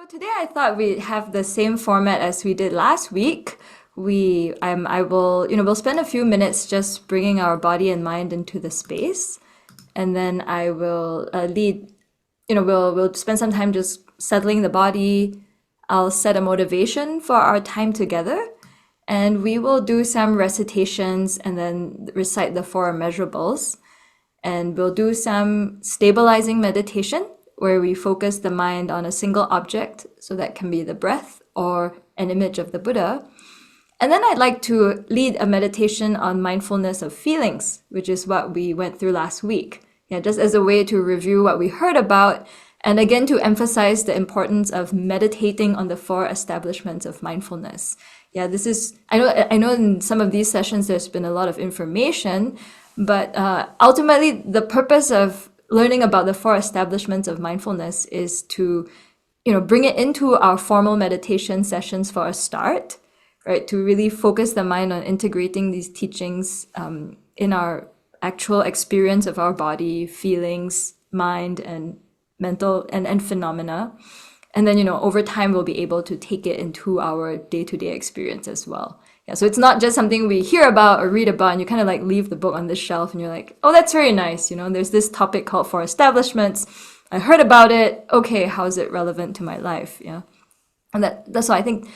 Today I thought we'd have the same format as we did last week. I will, we'll spend a few minutes just bringing our body and mind into the space, and then I will lead. We'll spend some time just settling the body. I'll set a motivation for our time together, and we will do some recitations and then recite the four immeasurables, and we'll do some stabilizing meditation where we focus the mind on a single object, so that can be the breath or an image of the Buddha. And then I'd like to lead a meditation on mindfulness of feelings, which is what we went through last week. Yeah, just as a way to review what we heard about, and again to emphasize the importance of meditating on the four establishments of mindfulness. Yeah, this is, I know in some of these sessions there's been a lot of information, but ultimately the purpose of learning about the four establishments of mindfulness is to, bring it into our formal meditation sessions for a start, right? To really focus the mind on integrating these teachings in our actual experience of our body, feelings, mind, and mental and phenomena. And then, over time, we'll be able to take it into our day-to-day experience as well. Yeah, so it's not just something we hear about or read about and you kind of like leave the book on the shelf and you're like, oh, that's very nice. There's this topic called Four Establishments. I heard about it. Okay, how is it relevant to my life? Yeah. And that's why I think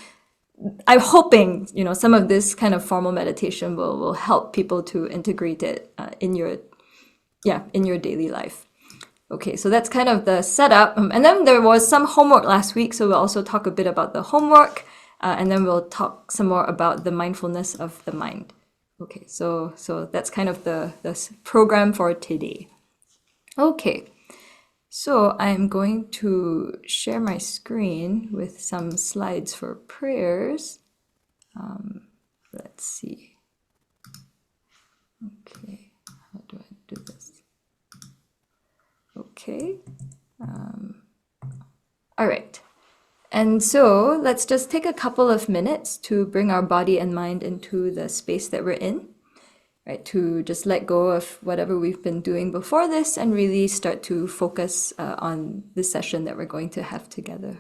I'm hoping, some of this kind of formal meditation will help people to integrate it in your daily life. Okay, so that's kind of the setup. And then there was some homework last week, so we'll also talk a bit about the homework, and then we'll talk some more about the mindfulness of the mind. Okay, so that's kind of the program for today. Okay, so I'm going to share my screen with some slides for prayers. Let's see. Okay, how do I do this? Okay. All right. And so let's just take a couple of minutes to bring our body and mind into the space that we're in, right? To just let go of whatever we've been doing before this and really start to focus on the session that we're going to have together.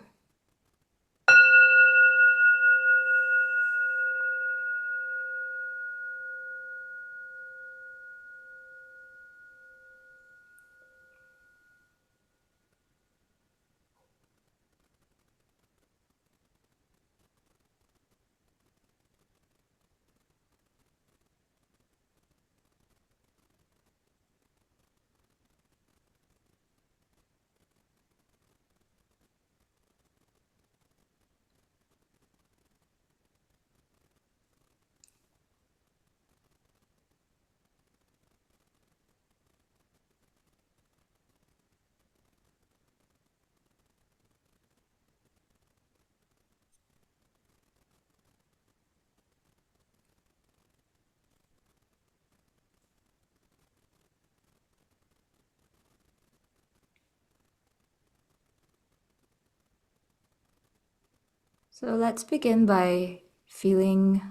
So let's begin by feeling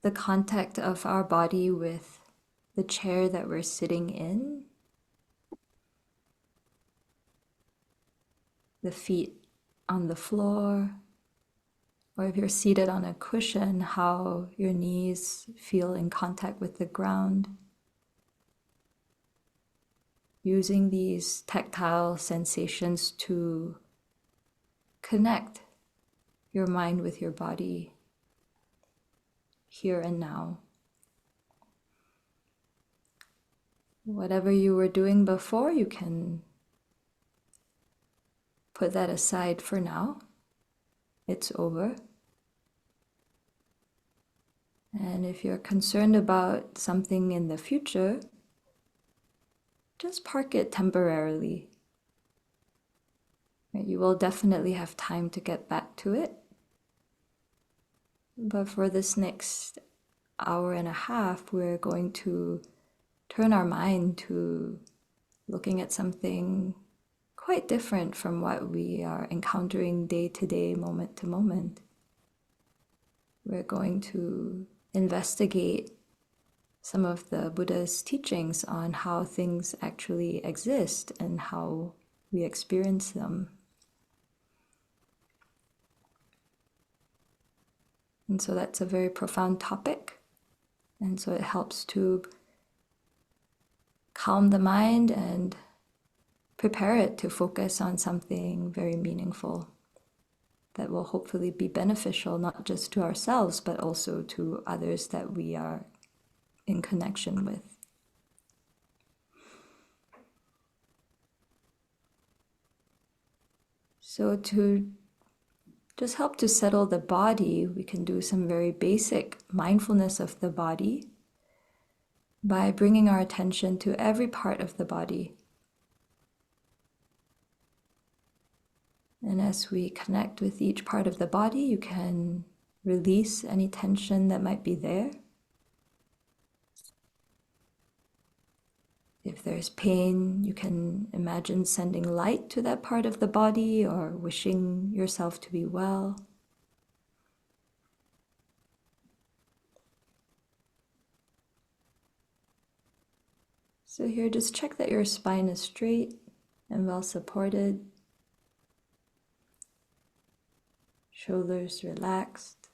the contact of our body with the chair that we're sitting in, the feet on the floor, or if you're seated on a cushion, how your knees feel in contact with the ground. Using these tactile sensations to connect your mind with your body here and now. Whatever you were doing before, you can put that aside for now. It's over. And if you're concerned about something in the future, just park it temporarily. You will definitely have time to get back to it. But for this next hour and a half, we're going to turn our mind to looking at something quite different from what we are encountering day to day, moment to moment. We're going to investigate some of the Buddha's teachings on how things actually exist and how we experience them. And so that's a very profound topic. And so it helps to calm the mind and prepare it to focus on something very meaningful that will hopefully be beneficial, not just to ourselves, but also to others that we are in connection with. So to just help to settle the body, we can do some very basic mindfulness of the body by bringing our attention to every part of the body. And as we connect with each part of the body, you can release any tension that might be there. If there's pain, you can imagine sending light to that part of the body or wishing yourself to be well. So here, just check that your spine is straight and well supported. Shoulders relaxed.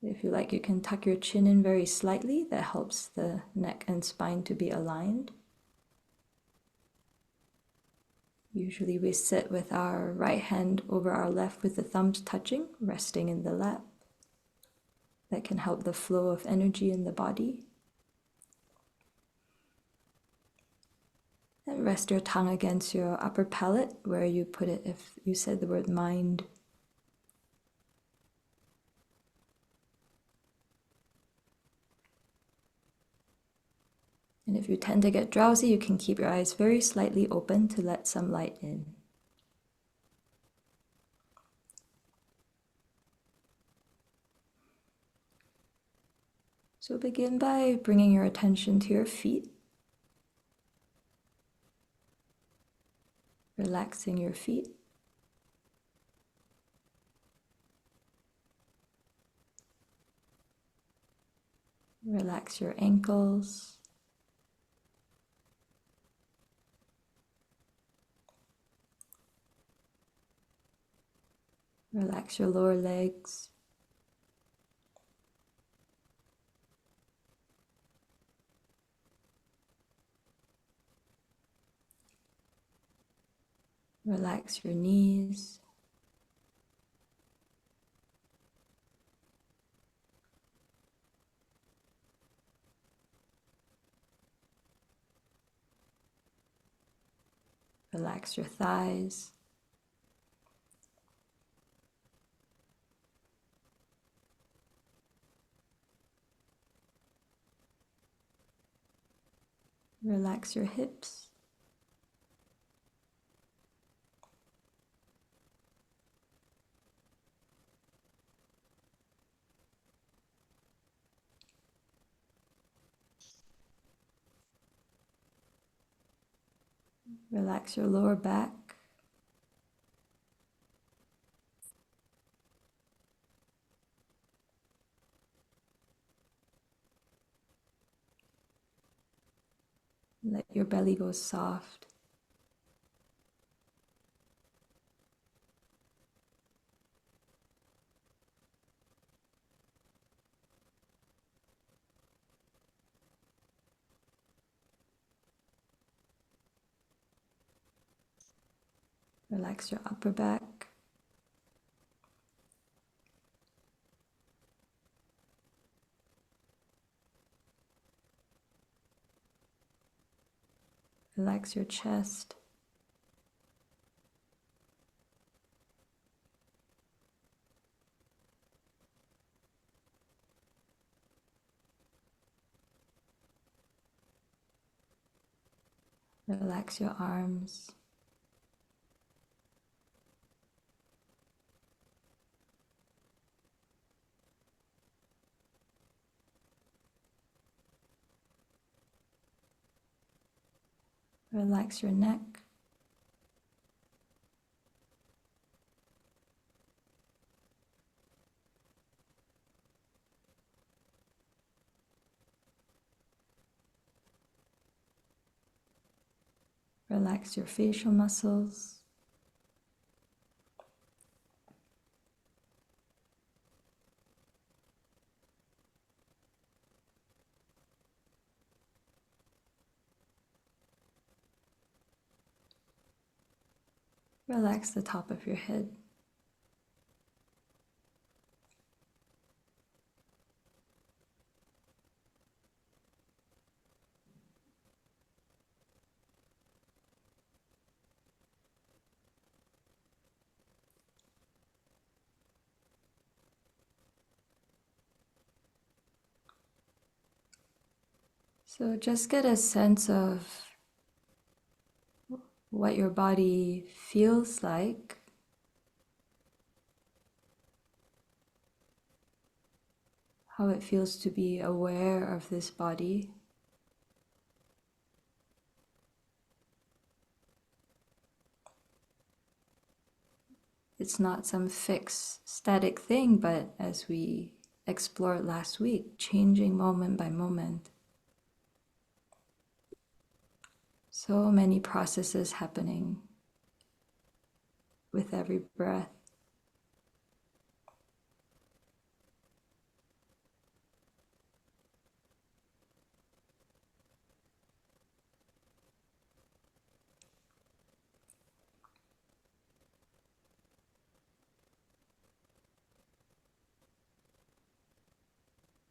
If you like, you can tuck your chin in very slightly. That helps the neck and spine to be aligned. Usually we sit with our right hand over our left with the thumbs touching, resting in the lap. That can help the flow of energy in the body. And rest your tongue against your upper palate, where you put it if you said the word mind. And if you tend to get drowsy, you can keep your eyes very slightly open to let some light in. So begin by bringing your attention to your feet. Relaxing your feet. Relax your ankles. Relax your lower legs. Relax your knees. Relax your thighs. Relax your hips. Relax your lower back. Let your belly go soft. Relax your upper back. Relax your chest. Relax your arms. Relax your neck. Relax your facial muscles. Relax the top of your head. So just get a sense of what your body feels like. How it feels to be aware of this body. It's not some fixed, static thing, but as we explored last week, changing moment by moment. So many processes happening with every breath.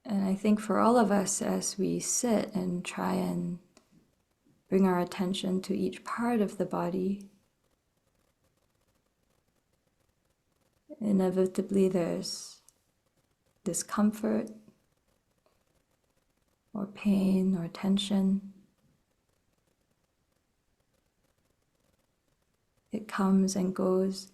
And I think for all of us, as we sit and try and bring our attention to each part of the body, inevitably there's discomfort or pain or tension. It comes and goes.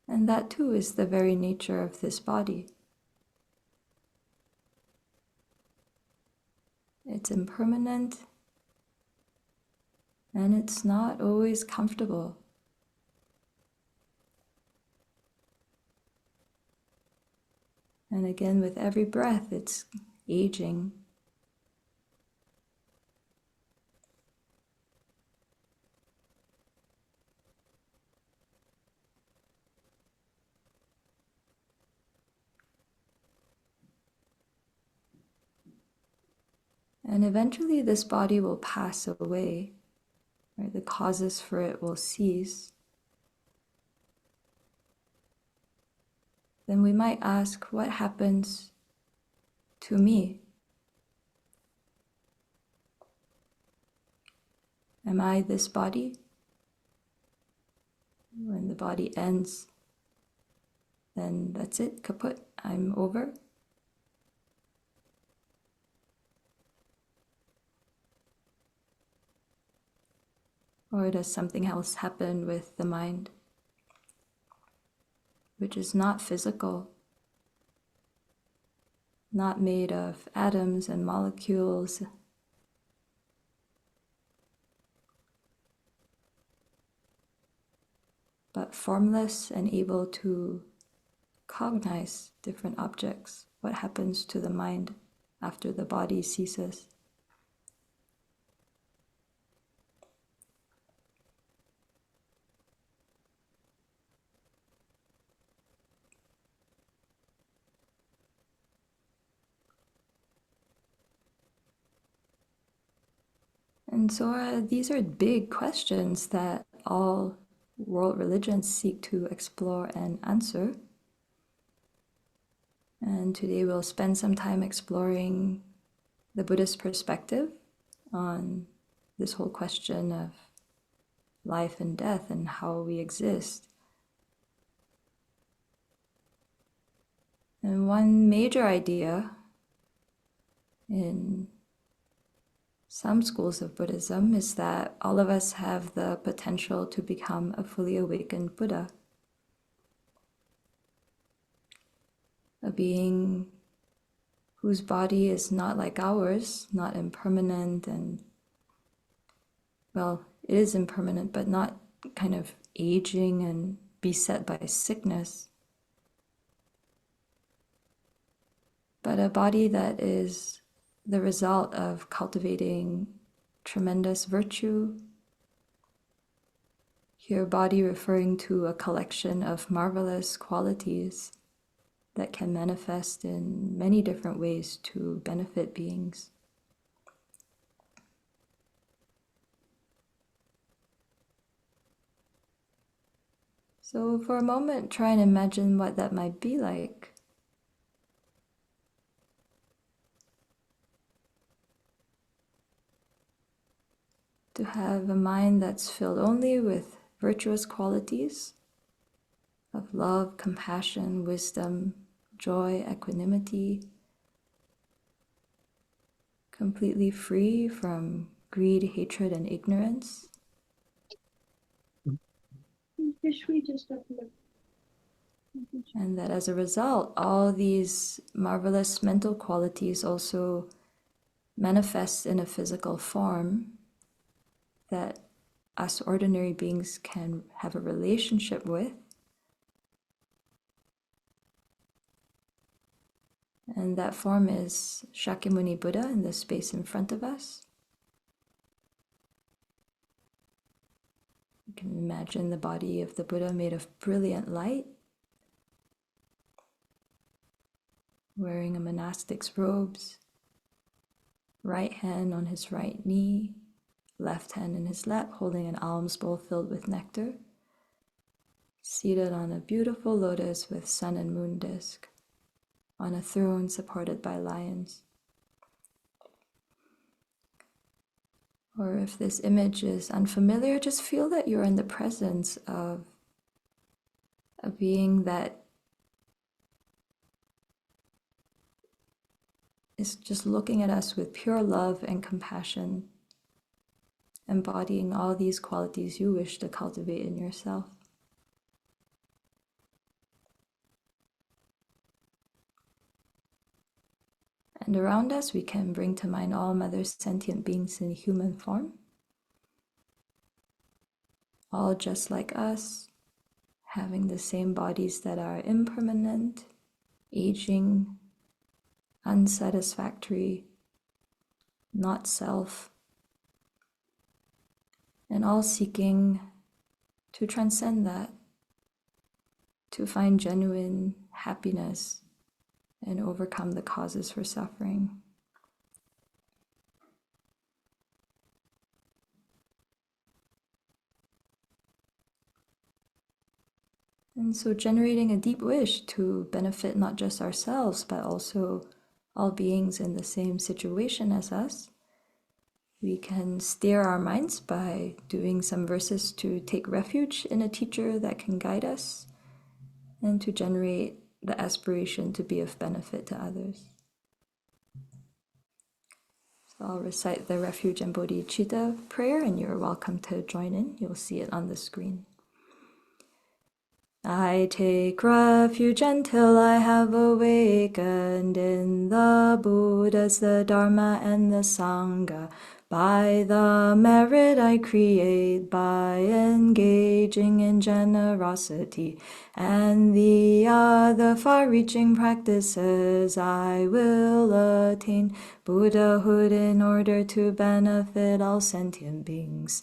And that too is the very nature of this body. It's impermanent, and it's not always comfortable. And again, with every breath, it's aging. And eventually this body will pass away, right? The causes for it will cease. Then we might ask, what happens to me? Am I this body? When the body ends, then that's it, kaput, I'm over. Or does something else happen with the mind, which is not physical, not made of atoms and molecules, but formless and able to cognize different objects? What happens to the mind after the body ceases? And so these are big questions that all world religions seek to explore and answer. And today we'll spend some time exploring the Buddhist perspective on this whole question of life and death and how we exist. And one major idea in some schools of Buddhism is that all of us have the potential to become a fully awakened Buddha, a being whose body is not like ours, not impermanent, and, well, it is impermanent, but not kind of aging and beset by sickness, but a body that is the result of cultivating tremendous virtue. Here, body referring to a collection of marvelous qualities that can manifest in many different ways to benefit beings. So for a moment, try and imagine what that might be like. To have a mind that's filled only with virtuous qualities of love, compassion, wisdom, joy, equanimity, completely free from greed, hatred, and ignorance. And that as a result, all these marvelous mental qualities also manifest in a physical form that us ordinary beings can have a relationship with. And that form is Shakyamuni Buddha in the space in front of us. You can imagine the body of the Buddha made of brilliant light, wearing a monastic's robes, right hand on his right knee, left hand in his lap, holding an alms bowl filled with nectar, seated on a beautiful lotus with sun and moon disk, on a throne supported by lions. Or if this image is unfamiliar, just feel that you're in the presence of a being that is just looking at us with pure love and compassion, embodying all these qualities you wish to cultivate in yourself. And around us, we can bring to mind all Mother sentient beings in human form, all just like us, having the same bodies that are impermanent, aging, unsatisfactory, not self, and all seeking to transcend that, to find genuine happiness and overcome the causes for suffering. And so generating a deep wish to benefit not just ourselves, but also all beings in the same situation as us, we can steer our minds by doing some verses to take refuge in a teacher that can guide us and to generate the aspiration to be of benefit to others. So I'll recite the Refuge and Bodhicitta prayer, and you're welcome to join in. You'll see it on the screen. I take refuge until I have awakened in the Buddhas, the Dharma, and the Sangha. By the merit I create by engaging in generosity and the other far-reaching practices, I will attain Buddhahood in order to benefit all sentient beings.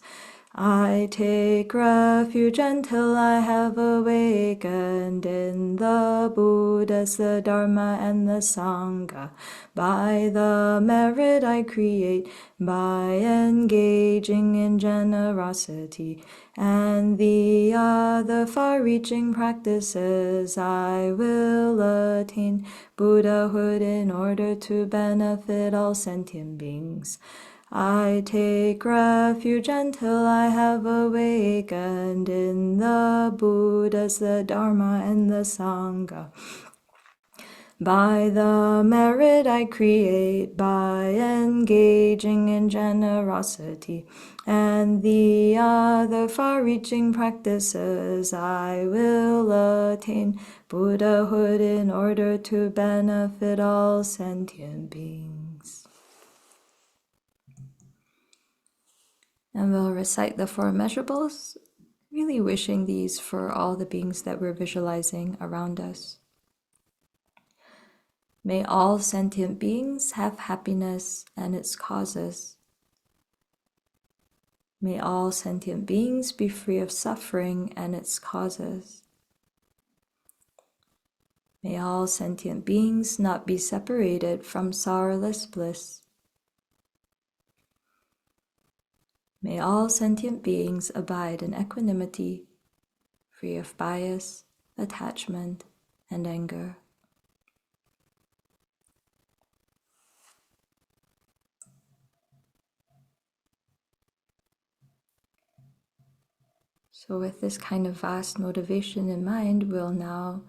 I take refuge until I have awakened in the Buddhas, the Dharma, and the Sangha. By the merit I create by engaging in generosity and the other far-reaching practices, I will attain Buddhahood in order to benefit all sentient beings. I take refuge until I have awakened in the Buddhas, the Dharma, and the Sangha. By the merit I create by engaging in generosity and the other far-reaching practices, I will attain Buddhahood in order to benefit all sentient beings. And we'll recite the four measurables, really wishing these for all the beings that we're visualizing around us. May all sentient beings have happiness and its causes. May all sentient beings be free of suffering and its causes. May all sentient beings not be separated from sorrowless bliss. May all sentient beings abide in equanimity, free of bias, attachment, and anger. So with this kind of vast motivation in mind, we'll now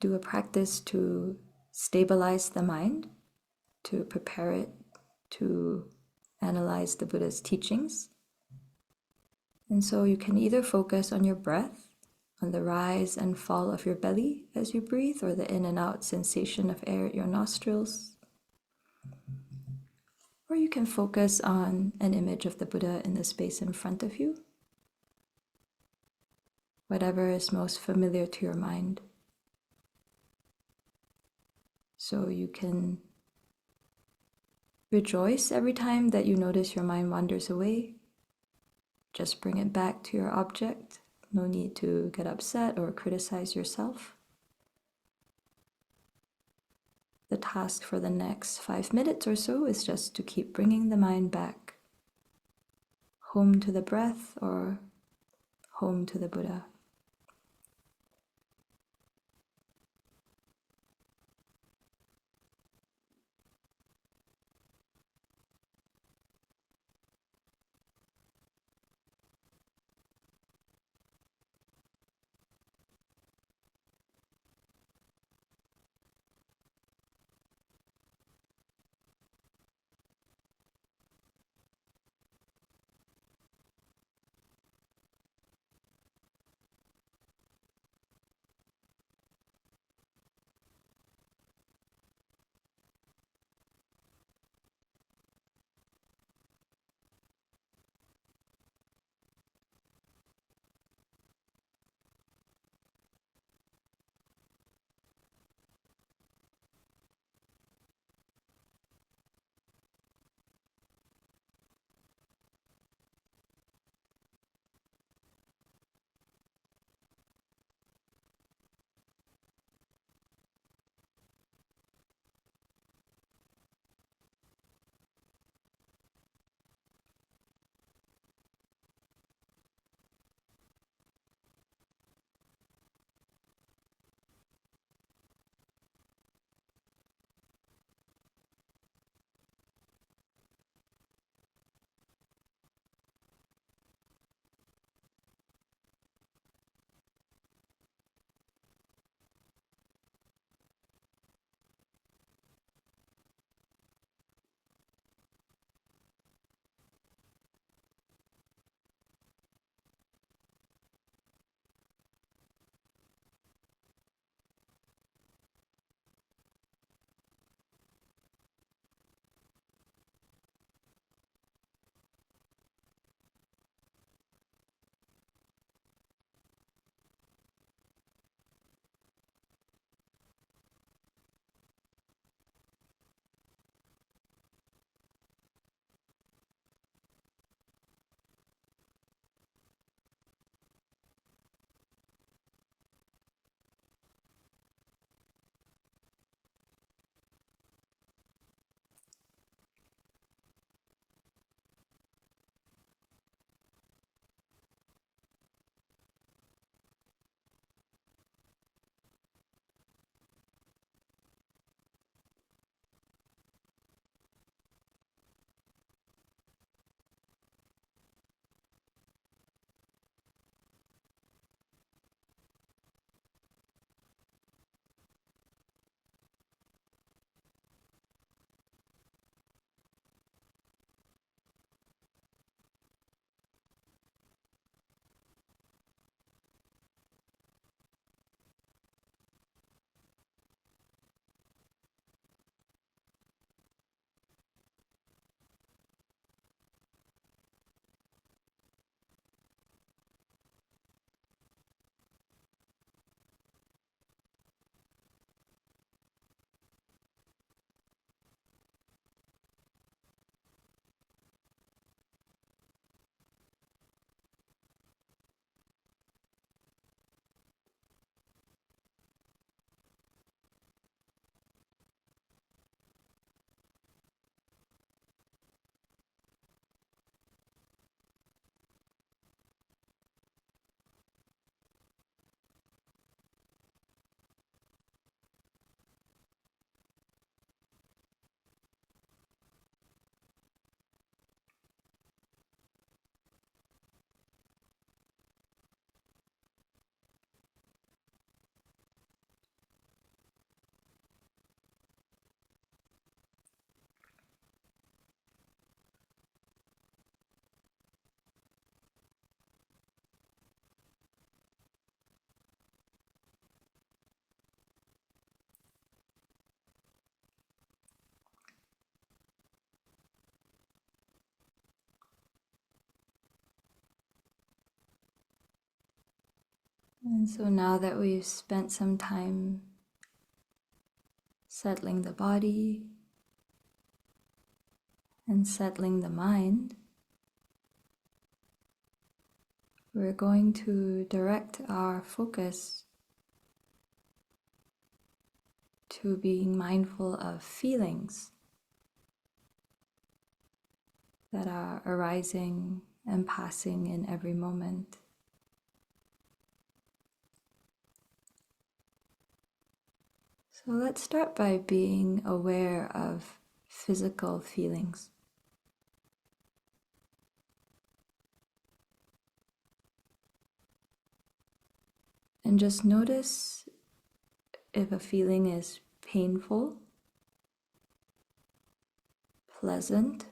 do a practice to stabilize the mind, to prepare it to analyze the Buddha's teachings. And so you can either focus on your breath, on the rise and fall of your belly as you breathe, or the in and out sensation of air at your nostrils. Or you can focus on an image of the Buddha in the space in front of you. Whatever is most familiar to your mind. So you can rejoice every time that you notice your mind wanders away. Just bring it back to your object. No need to get upset or criticize yourself. The task for the next 5 minutes or so is just to keep bringing the mind back, home to the breath or home to the Buddha. And so now that we've spent some time settling the body and settling the mind, we're going to direct our focus to being mindful of feelings that are arising and passing in every moment. So let's start by being aware of physical feelings. And just notice if a feeling is painful, pleasant,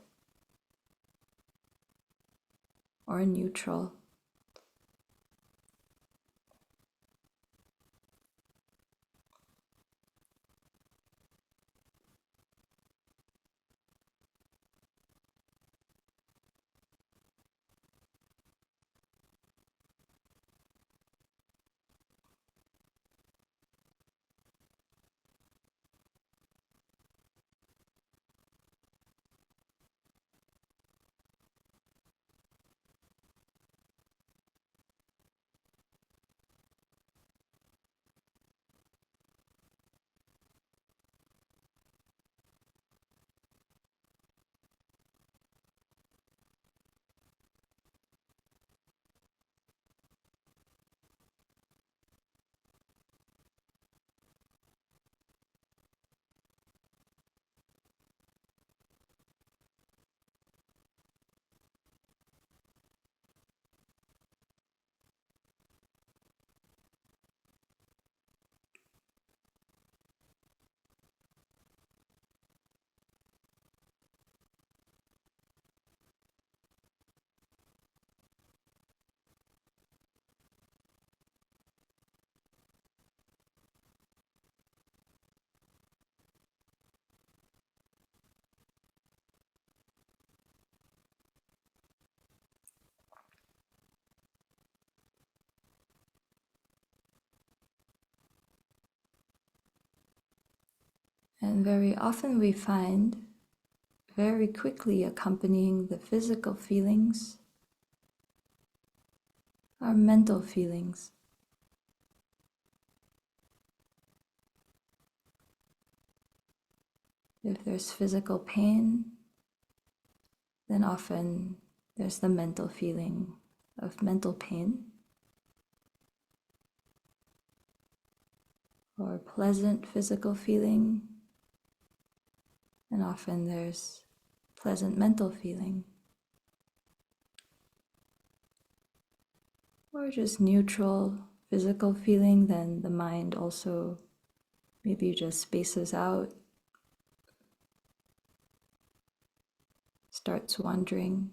or neutral. And very often we find, very quickly accompanying the physical feelings, are mental feelings. If there's physical pain, then often there's the mental feeling of mental pain, or pleasant physical feeling, and often there's pleasant mental feeling, or just neutral physical feeling. Then the mind also maybe just spaces out, starts wandering,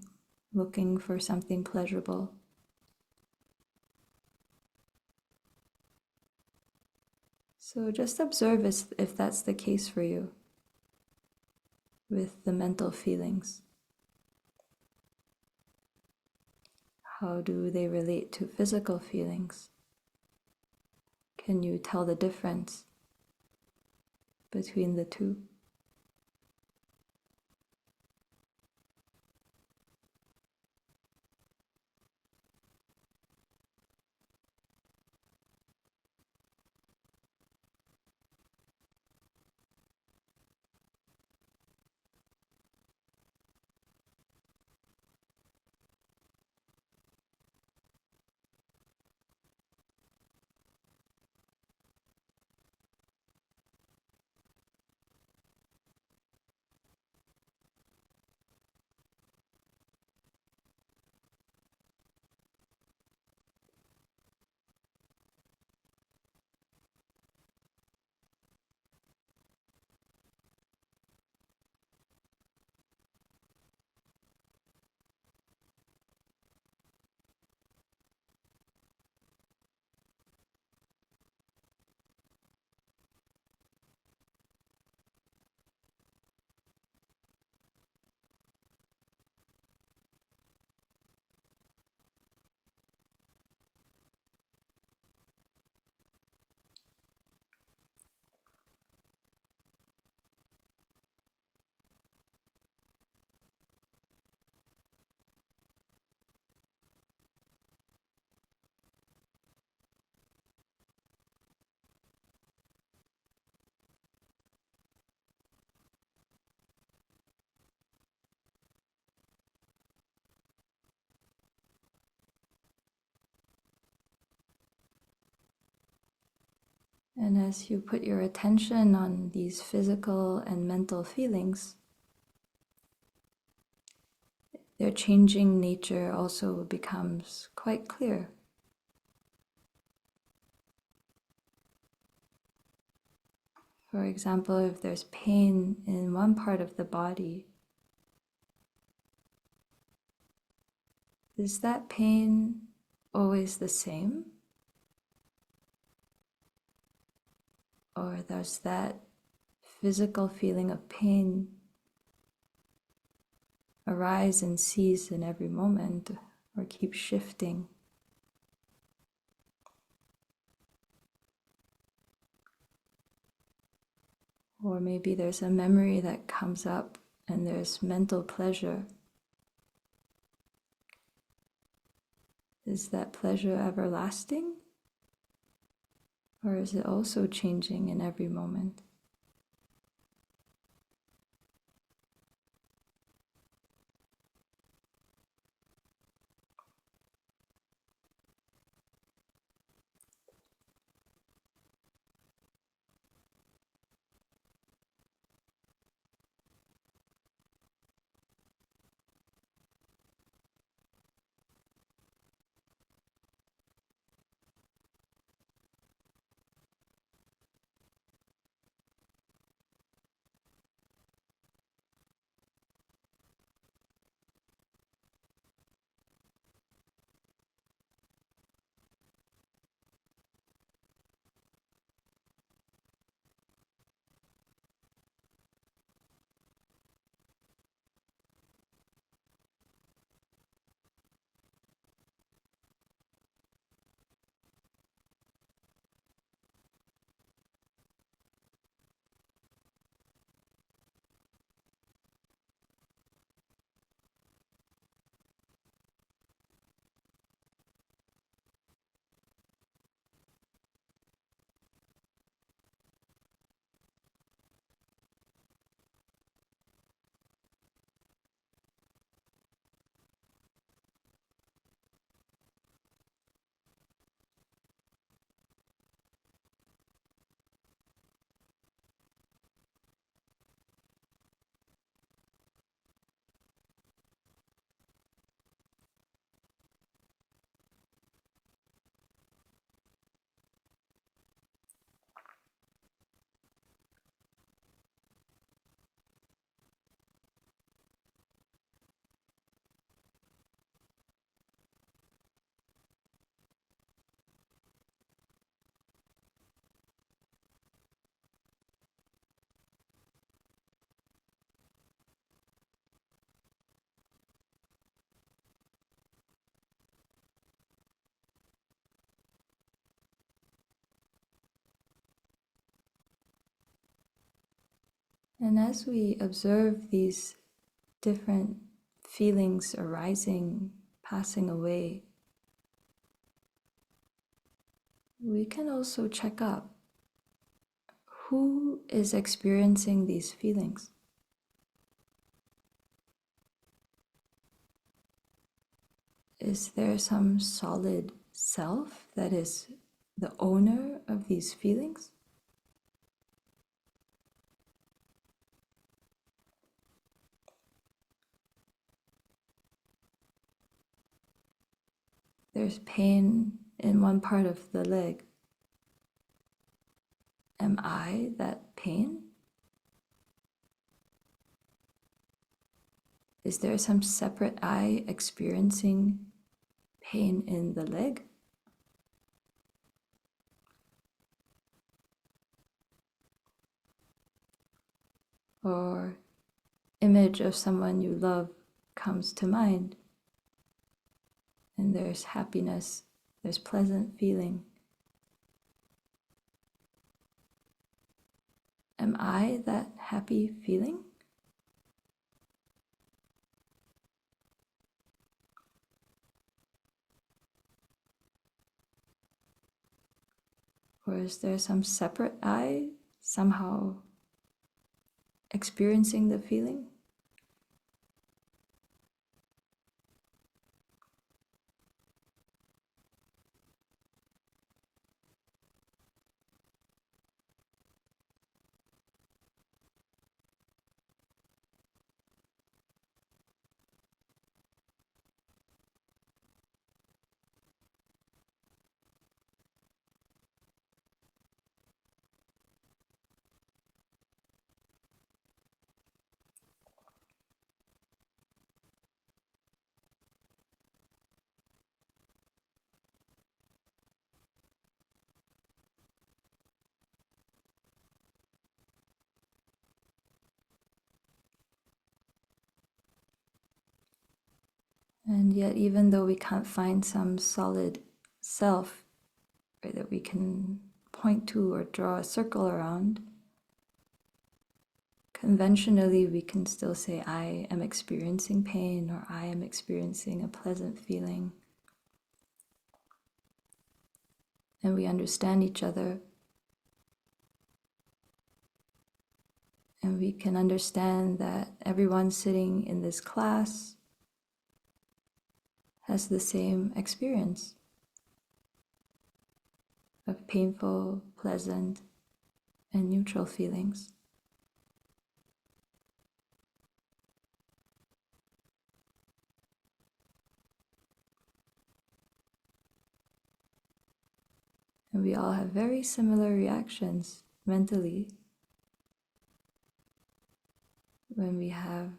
looking for something pleasurable. So just observe if that's the case for you with the mental feelings. How do they relate to physical feelings? Can you tell the difference between the two? And as you put your attention on these physical and mental feelings, their changing nature also becomes quite clear. For example, if there's pain in one part of the body, is that pain always the same? Or does that physical feeling of pain arise and cease in every moment, or keep shifting? Or maybe there's a memory that comes up and there's mental pleasure. Is that pleasure everlasting? Or is it also changing in every moment? And as we observe these different feelings arising, passing away, we can also check up who is experiencing these feelings. Is there some solid self that is the owner of these feelings? There's pain in one part of the leg. Am I that pain? Is there some separate I experiencing pain in the leg? Or image of someone you love comes to mind, and there's happiness, there's pleasant feeling. Am I that happy feeling? Or is there some separate I somehow experiencing the feeling? And yet, even though we can't find some solid self, right, that we can point to or draw a circle around, conventionally we can still say, I am experiencing pain, or I am experiencing a pleasant feeling. And we understand each other. And we can understand that everyone sitting in this class has the same experience of painful, pleasant, and neutral feelings. And we all have very similar reactions mentally when we have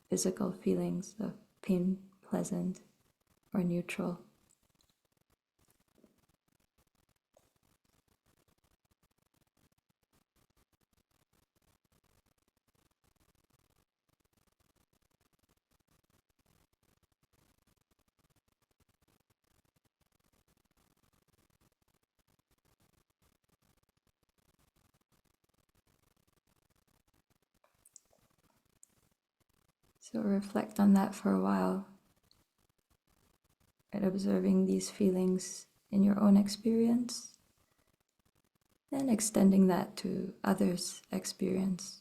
physical feelings of pain, pleasant, or neutral. So reflect on that for a while, and observing these feelings in your own experience, and extending that to others' experience.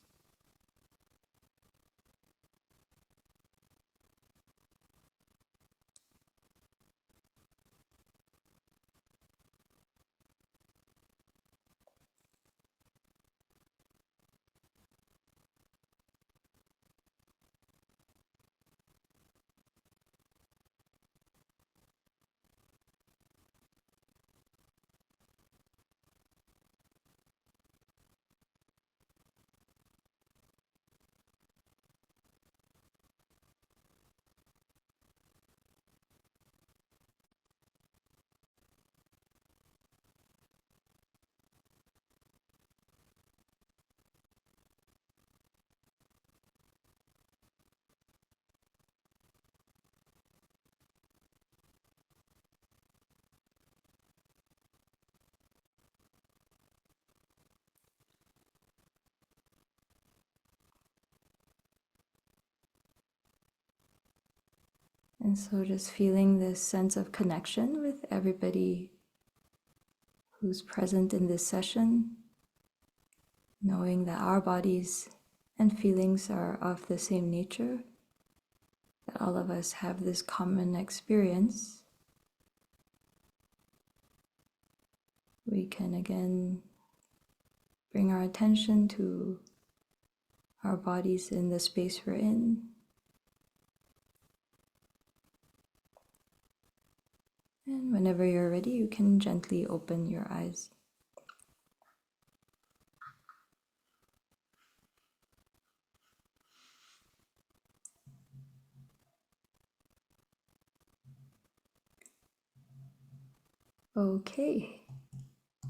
And so just feeling this sense of connection with everybody who's present in this session, knowing that our bodies and feelings are of the same nature, that all of us have this common experience. We can again bring our attention to our bodies in the space we're in. And whenever you're ready, you can gently open your eyes. Okay,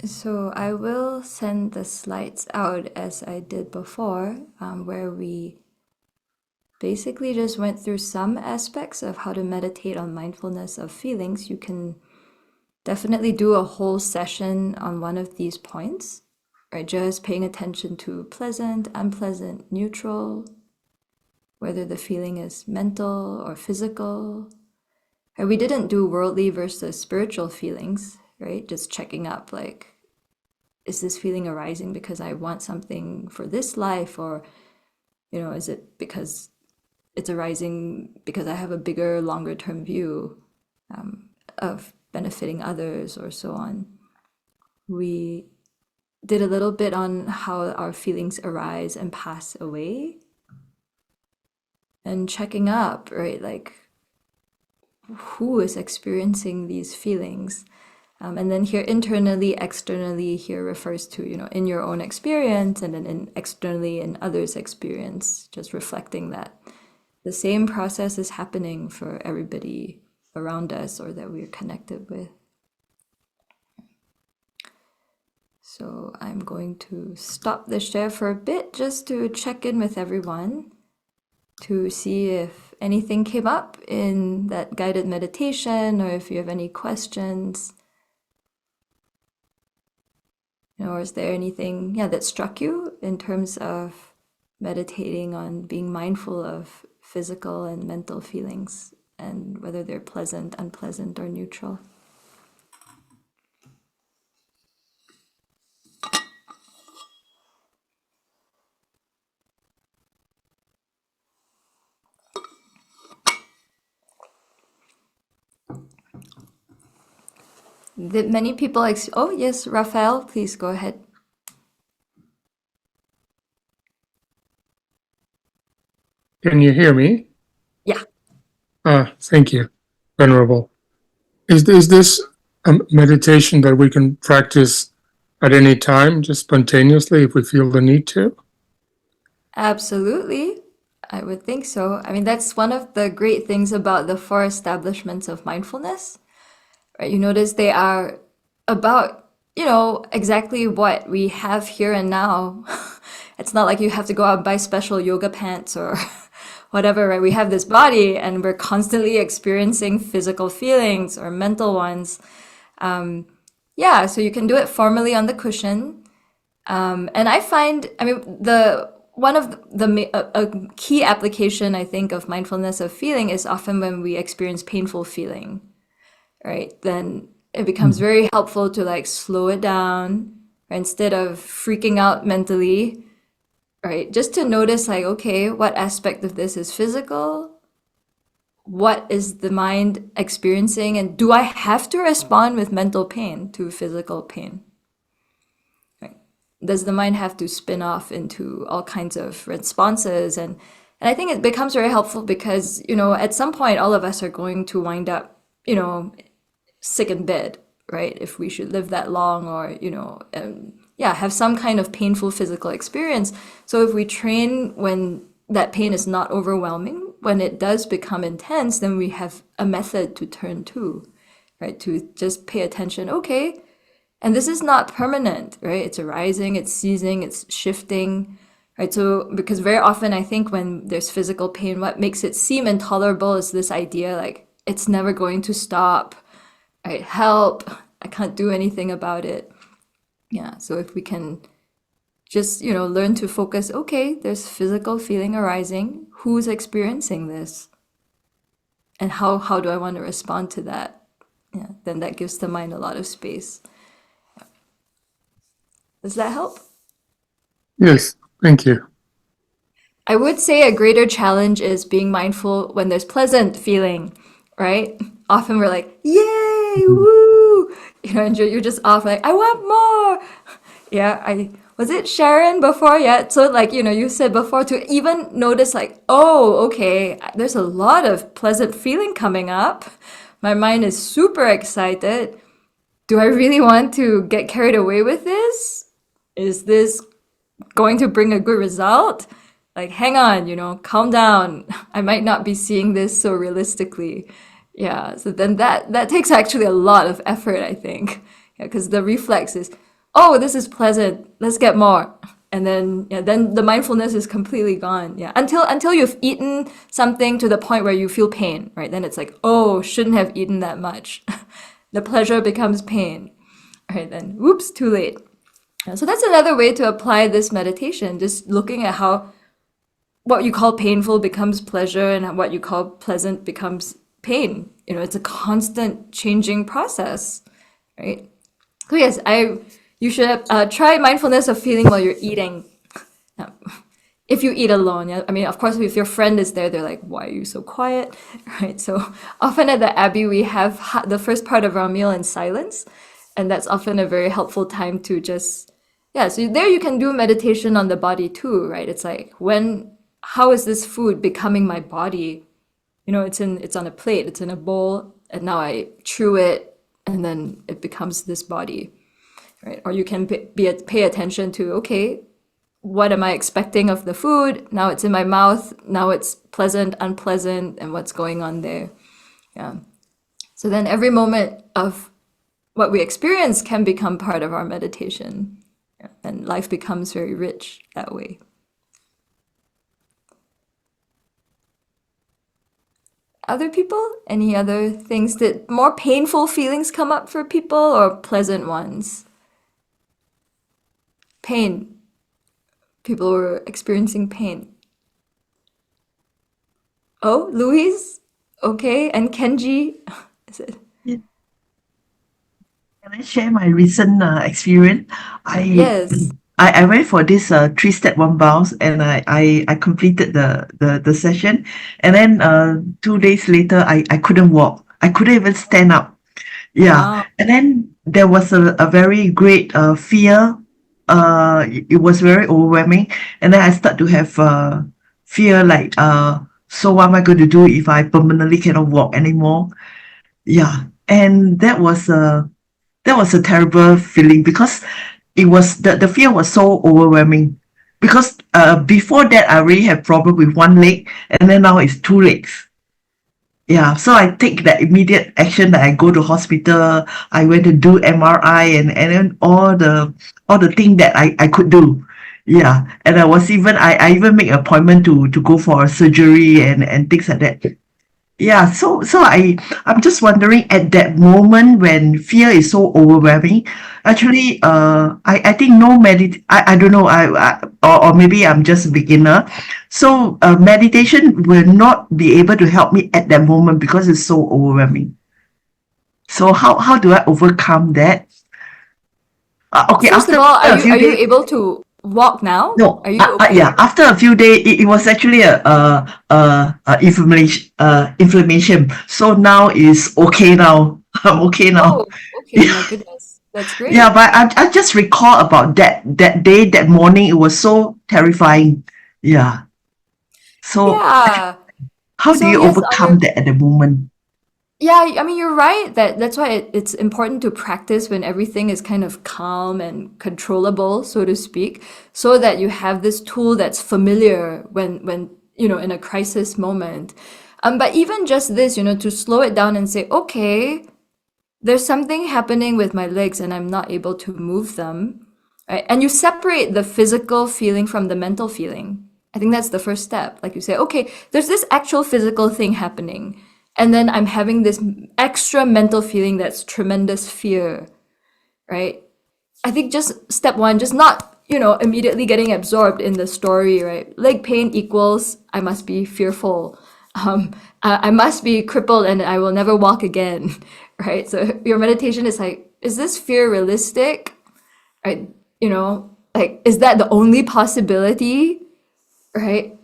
so I will send the slides out as I did before, where we basically just went through some aspects of how to meditate on mindfulness of feelings. You can definitely do a whole session on one of these points, right? Just paying attention to pleasant, unpleasant, neutral, whether the feeling is mental or physical. Right? We didn't do worldly versus spiritual feelings, right? Just checking up, like, is this feeling arising because I want something for this life, or, is it because it's arising because I have a bigger, longer term view of benefiting others, or so on. We did a little bit on how our feelings arise and pass away, and checking up, right? Like, who is experiencing these feelings? And then here internally, externally, here refers to, in your own experience, and then externally in others' experience, just reflecting that the same process is happening for everybody around us or that we're connected with. So I'm going to stop the share for a bit just to check in with everyone, to see if anything came up in that guided meditation, or if you have any questions. Or is there anything, that struck you in terms of meditating on being mindful of physical and mental feelings and whether they're pleasant, unpleasant, or neutral? Did many people oh yes, Raphael, please go ahead. Can you hear me? Yeah. Thank you, Venerable. Is this a meditation that we can practice at any time, just spontaneously, if we feel the need to? Absolutely. I would think so. I mean, that's one of the great things about the four establishments of mindfulness, right? You notice they are about, exactly what we have here and now. It's not like you have to go out and buy special yoga pants or whatever, right? We have this body and we're constantly experiencing physical feelings or mental ones. So you can do it formally on the cushion. And I find, one of a key application, I think, of mindfulness of feeling is often when we experience painful feeling, right? Then it becomes very helpful to like slow it down, right? Instead of freaking out mentally, right? Just to notice like, okay, what aspect of this is physical? What is the mind experiencing? And do I have to respond with mental pain to physical pain? Does the mind have to spin off into all kinds of responses? And I think it becomes very helpful because, at some point, all of us are going to wind up, sick in bed, right? If we should live that long or, have some kind of painful physical experience. So if we train when that pain is not overwhelming, when it does become intense, then we have a method to turn to, right? To just pay attention, okay. And this is not permanent, right? It's arising, it's ceasing, it's shifting, right? So, because very often I think when there's physical pain, what makes it seem intolerable is this idea like it's never going to stop, right? Help, I can't do anything about it. Yeah, so if we can just, learn to focus, okay, there's physical feeling arising, who's experiencing this? And how do I want to respond to that? Yeah, then that gives the mind a lot of space. Does that help? Yes, thank you. I would say a greater challenge is being mindful when there's pleasant feeling, right? Often we're like, yay, woo! And you're just off like, I want more. Yeah, was it Sharon before? Yeah, so like, you said before to even notice like, oh, okay, there's a lot of pleasant feeling coming up. My mind is super excited. Do I really want to get carried away with this? Is this going to bring a good result? Like, hang on, calm down. I might not be seeing this so realistically. Yeah, so then that takes actually a lot of effort, I think. Yeah, because the reflex is, oh, this is pleasant. Let's get more. And then the mindfulness is completely gone. Yeah, until you've eaten something to the point where you feel pain, right? Then it's like, oh, shouldn't have eaten that much. The pleasure becomes pain. Right, then, whoops, too late. So that's another way to apply this meditation, just looking at how what you call painful becomes pleasure and what you call pleasant becomes pain. It's a constant changing process, right? So yes, you should try mindfulness of feeling while you're eating. Now, if you eat alone, yeah. I mean, of course, if your friend is there, they're like, why are you so quiet? Right? So often at the Abbey, we have the first part of our meal in silence. And that's often a very helpful time to just, so there you can do meditation on the body too, right? It's like, how is this food becoming my body? It's on a plate, it's in a bowl, and now I chew it, and then it becomes this body, right? Or you can pay attention to, okay, what am I expecting of the food? Now it's in my mouth, now it's pleasant, unpleasant, and what's going on there. Yeah. So then every moment of what we experience can become part of our meditation. Yeah. And life becomes very rich that way. other people? Any other things that more painful feelings come up for people or pleasant ones? Pain. People were experiencing pain. Oh, Louise? Okay, and Kenji? Is it? Yeah. Can I share my recent experience? I Yes. I went for this three-step one bounce, and I completed the session, and then 2 days later I couldn't walk. I couldn't even stand up. Yeah, Wow. and then there was a very great fear. It was very overwhelming, and then I start to have fear like so what am I going to do if I permanently cannot walk anymore? Yeah, and that was a terrible feeling because it was the fear was so overwhelming because before that I already had problem with one leg, and then now it's two legs. Yeah, so I take that immediate action that I go to hospital. I went to do MRI, and then all the thing that I could do. Yeah, and I even make appointment to go for a surgery and things like that. Yeah, I'm just wondering at that moment when fear is so overwhelming, actually, I think no I don't know, or maybe I'm just a beginner. So, meditation will not be able to help me at that moment because it's so overwhelming. So how do I overcome that? Okay, First of after all, a few are you days. able to walk now? No, Are you okay? yeah. After a few days, it was actually inflammation. So now is okay now. I'm okay now. Oh, okay, my goodness. That's Yeah, great. but I just recall about that day, that morning. It was so terrifying. Yeah. So Yeah. how do So you yes, overcome that at the moment? yeah, I mean you're right that that's why it's important to practice when everything is kind of calm and controllable, so to speak, so that you have this tool that's familiar when in a crisis moment. But even just this, to slow it down and say, okay, there's something happening with my legs and I'm not able to move them, right? And you separate the physical feeling from the mental feeling. I think that's the first step. Like you say, okay, there's this actual physical thing happening. And then I'm having this extra mental feeling that's tremendous fear, right? I think just step one, just not, immediately getting absorbed in the story, right? Leg pain equals I must be fearful. I must be crippled and I will never walk again, right? So your meditation is like, is this fear realistic? Right? Like, is that the only possibility? Right?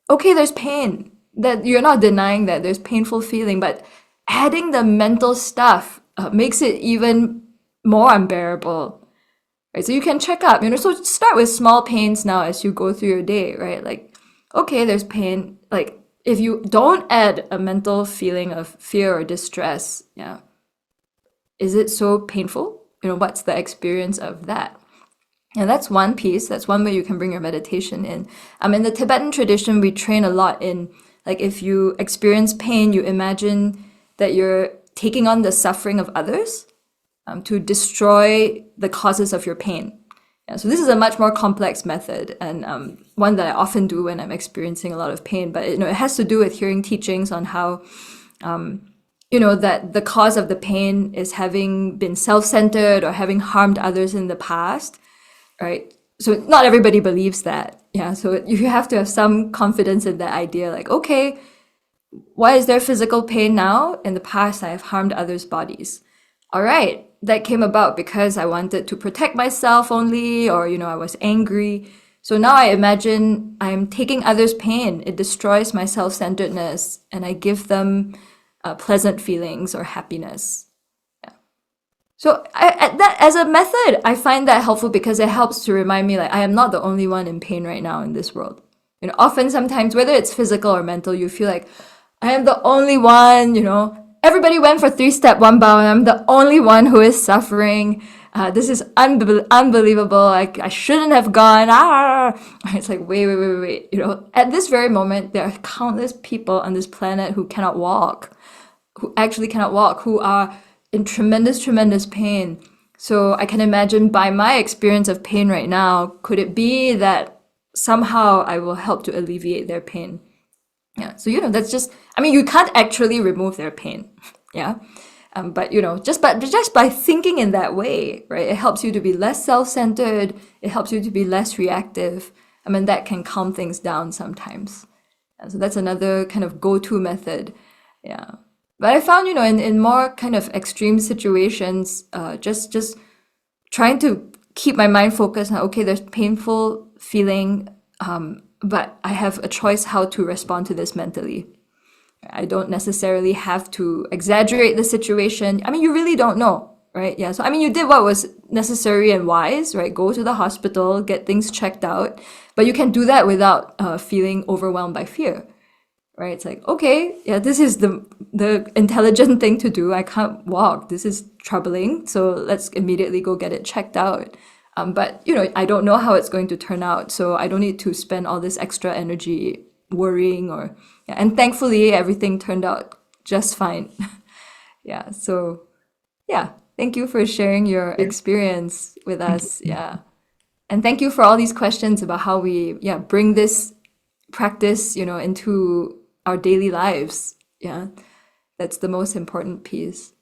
Okay, there's pain. That you're not denying that there's painful feeling, but adding the mental stuff makes it even more unbearable. Right? So you can check up, so start with small pains now as you go through your day, right? Like, okay, there's pain. Like, if you don't add a mental feeling of fear or distress, yeah, is it so painful? What's the experience of that? And that's one piece. That's one way you can bring your meditation in. In the Tibetan tradition, we train a lot in, like, if you experience pain, you imagine that you're taking on the suffering of others to destroy the causes of your pain. Yeah, so this is a much more complex method and one that I often do when I'm experiencing a lot of pain. But it has to do with hearing teachings on how that the cause of the pain is having been self-centered or having harmed others in the past, right? So not everybody believes that. Yeah, so you have to have some confidence in that idea. Like, okay, why is there physical pain now? In the past, I have harmed others' bodies. All right, that came about because I wanted to protect myself only, or, I was angry. So now I imagine I'm taking others' pain. It destroys my self-centeredness, and I give them pleasant feelings or happiness. So that as a method, I find that helpful because it helps to remind me like I am not the only one in pain right now in this world. Often sometimes whether it's physical or mental, you feel like I am the only one. Everybody went for three-step one bow, and I'm the only one who is suffering. This is unbelievable. I shouldn't have gone. Ah, it's like wait. At this very moment, there are countless people on this planet who cannot walk, who actually cannot walk, who are in tremendous pain. So I can imagine by my experience of pain right now, could it be that somehow I will help to alleviate their pain? Yeah, so that's just, I mean, you can't actually remove their pain. Yeah. But just by thinking in that way, right, it helps you to be less self-centered, it helps you to be less reactive. I mean, that can calm things down sometimes. And so that's another kind of go-to method. Yeah. But I found, in more kind of extreme situations, just trying to keep my mind focused on, okay, there's painful feeling, but I have a choice how to respond to this mentally. I don't necessarily have to exaggerate the situation. I mean, you really don't know, right? Yeah. So, I mean, you did what was necessary and wise, right? Go to the hospital, get things checked out, but you can do that without feeling overwhelmed by fear, right? It's like, okay, yeah, this is the intelligent thing to do. I can't walk. This is troubling. So let's immediately go get it checked out. But, I don't know how it's going to turn out. So I don't need to spend all this extra energy worrying and thankfully everything turned out just fine. Yeah. So yeah, thank you for sharing your experience with us. Yeah. And thank you for all these questions about how we bring this practice, into our daily lives. Yeah. That's the most important piece.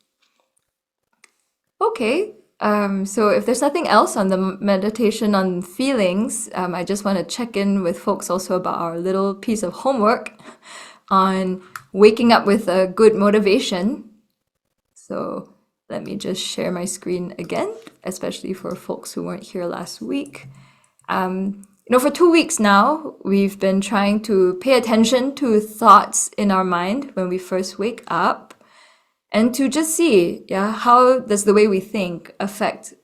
Okay. So if there's nothing else on the meditation on feelings, I just want to check in with folks also about our little piece of homework on waking up with a good motivation. So let me just share my screen again, especially for folks who weren't here last week. For 2 weeks now, we've been trying to pay attention to thoughts in our mind when we first wake up. And to just see, how does the way we think affect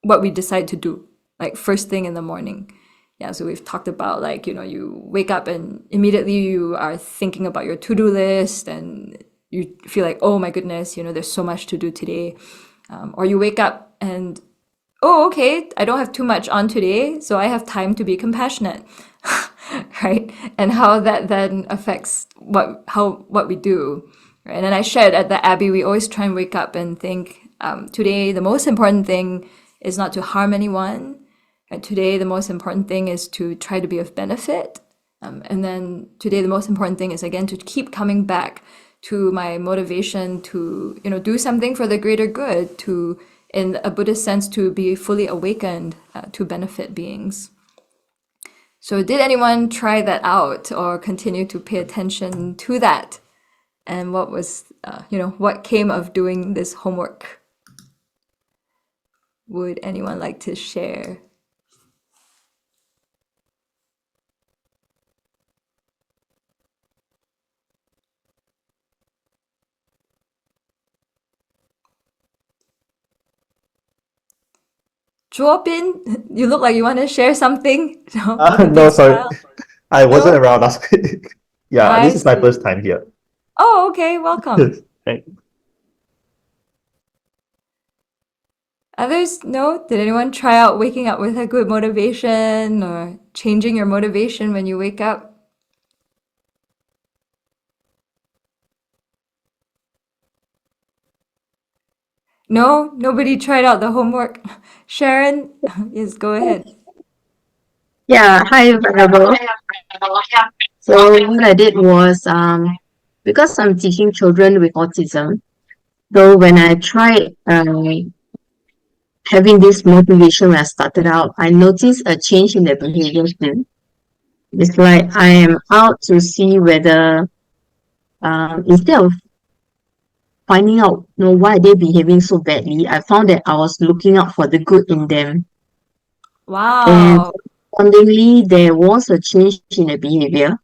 what we decide to do, like first thing in the morning. Yeah, so we've talked about like, you wake up and immediately you are thinking about your to-do list and you feel like, oh my goodness, there's so much to do today. Or you wake up and, oh, okay, I don't have too much on today, so I have time to be compassionate, right? And how that then affects what we do. Right? And then I shared at the Abbey, we always try and wake up and think, today, the most important thing is not to harm anyone. And today, the most important thing is to try to be of benefit. And then today, the most important thing is, again, to keep coming back to my motivation to, do something for the greater good, to, in a Buddhist sense, to be fully awakened to benefit beings. So did anyone try that out or continue to pay attention to that? And what was, what came of doing this homework? Would anyone like to share? Bin, you look like you want to share something. No, sorry. I wasn't around last week. Yeah, this is my first time here. Oh, okay. Welcome. Thank you. Others, no? Did anyone try out waking up with a good motivation or changing your motivation when you wake up? No? Nobody tried out the homework? Sharon? Yes, go ahead. Yeah, hi, Venerable. So what I did was, because I'm teaching children with autism, so when I tried having this motivation when I started out, I noticed a change in their behavior too. It's like I am out to see whether, instead of finding out, why they're behaving so badly, I found that I was looking out for the good in them. Wow. And correspondingly, there was a change in the behavior.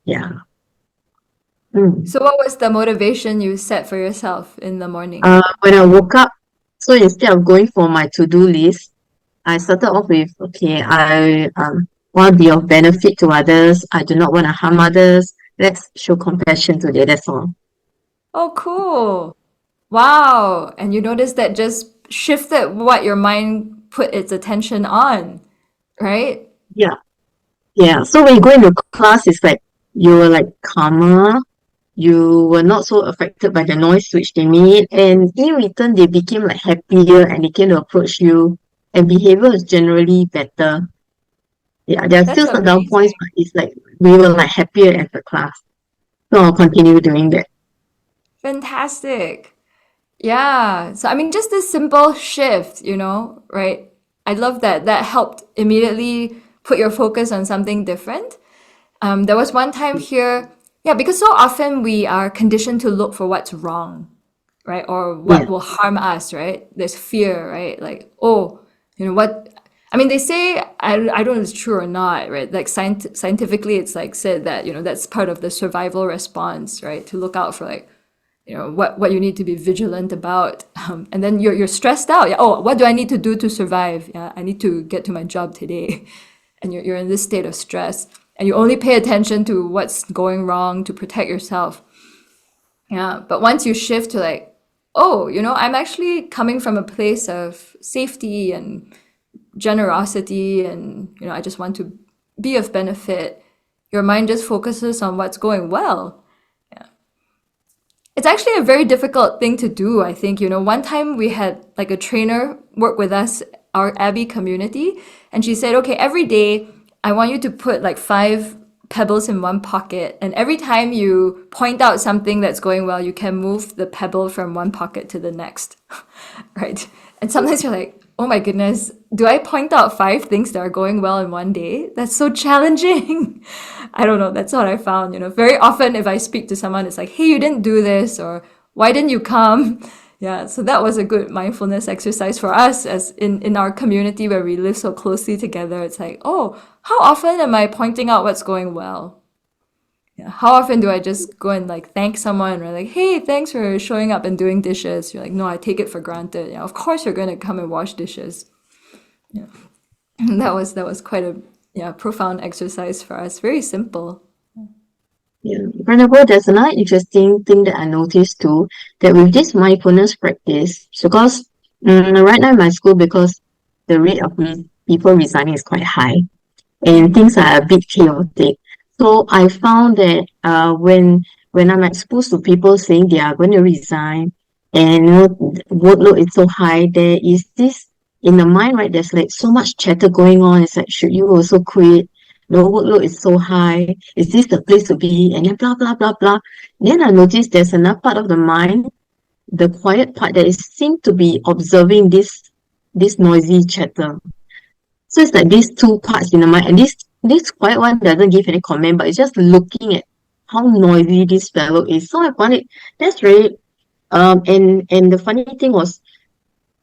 Yeah. So what was the motivation you set for yourself in the morning? When I woke up, so instead of going for my to-do list, I started off with, okay, I want to be of benefit to others. I do not want to harm others. Let's show compassion today. That's all. Oh, cool. Wow. And you noticed that just shifted what your mind put its attention on, right? Yeah. Yeah. So when you go into class, it's like you're like calmer. You were not so affected by the noise which they made, and in return they became like happier and they came to approach you, and behavior is generally better. Yeah, there are That's still some down amazing. points, but it's like we were like happier as a class. So I'll continue doing that. Fantastic. Yeah. So, I mean, just this simple shift, right? I love that. That helped immediately put your focus on something different. There was one time here, yeah, because so often we are conditioned to look for what's wrong, right? Or what Yeah. will harm us, right? There's fear, right? Like, oh, what? I mean, they say, I don't know if it's true or not, right? Like scientifically, it's like said that, that's part of the survival response, right? To look out for like, what you need to be vigilant about. And then you're stressed out. Yeah, oh, what do I need to do to survive? Yeah, I need to get to my job today. And you're in this state of stress. And you only pay attention to what's going wrong to protect yourself. Yeah, but once you shift to like, oh, I'm actually coming from a place of safety and generosity, and I just want to be of benefit, your mind just focuses on what's going well. Yeah, it's actually a very difficult thing to do, I think. One time we had like a trainer work with us, our Abbey community, and she said, okay, every day I want you to put like 5 pebbles in one pocket, and every time you point out something that's going well, you can move the pebble from one pocket to the next. Right? And sometimes you're like, oh my goodness, do I point out 5 things that are going well in one day? That's so challenging. I don't know. That's what I found. Very often if I speak to someone, it's like, hey, you didn't do this, or why didn't you come? Yeah, so that was a good mindfulness exercise for us as in our community where we live so closely together. It's like, oh, how often am I pointing out what's going well? Yeah, how often do I just go and like thank someone, or like, hey, thanks for showing up and doing dishes? You're like, no, I take it for granted. Yeah, of course you're gonna come and wash dishes. Yeah, and that was quite a profound exercise for us. Very simple. Yeah. Venerable, there's another interesting thing that I noticed too, that with this mindfulness practice, because right now in my school, because the rate of people resigning is quite high and things are a bit chaotic. So I found that when I'm exposed to people saying they are going to resign and workload is so high, there is this in the mind, right? There's like so much chatter going on. It's like, should you also quit? The workload is so high. Is this the place to be? And then blah blah blah blah. Then I noticed there's another part of the mind, the quiet part, that is seem to be observing this noisy chatter. So it's like these 2 parts in the mind, and this quiet one doesn't give any comment, but it's just looking at how noisy this fellow is. So I found it that's really and the funny thing was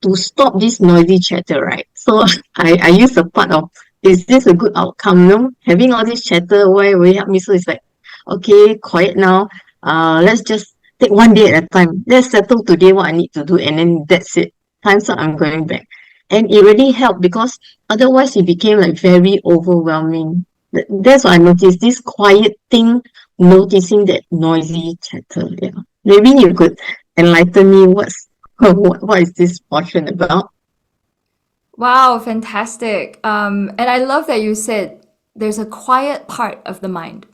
to stop this noisy chatter, right? So I use a part of, is this a good outcome? Having all this chatter, why will it help me? So it's like, okay, quiet now. Let's just take one day at a time. Let's settle today what I need to do, and then that's it. Time's up, I'm going back. And it really helped, because otherwise it became like very overwhelming. That's what I noticed, this quiet thing, noticing that noisy chatter. Yeah. Maybe you could enlighten me what is this portion about? Wow, fantastic. And I love that you said there's a quiet part of the mind,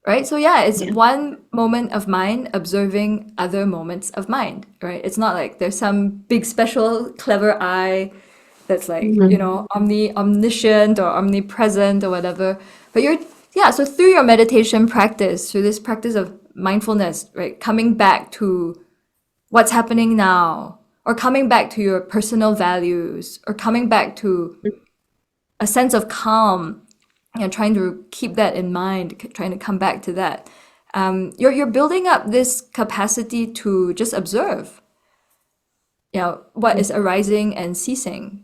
right? So yeah, it's one moment of mind observing other moments of mind, right? It's not like there's some big special clever eye that's like, omniscient or omnipresent or whatever. But so through your meditation practice, through this practice of mindfulness, right, coming back to what's happening now, or coming back to your personal values, or coming back to a sense of calm, trying to keep that in mind, trying to come back to that. You're building up this capacity to just observe, what is arising and ceasing.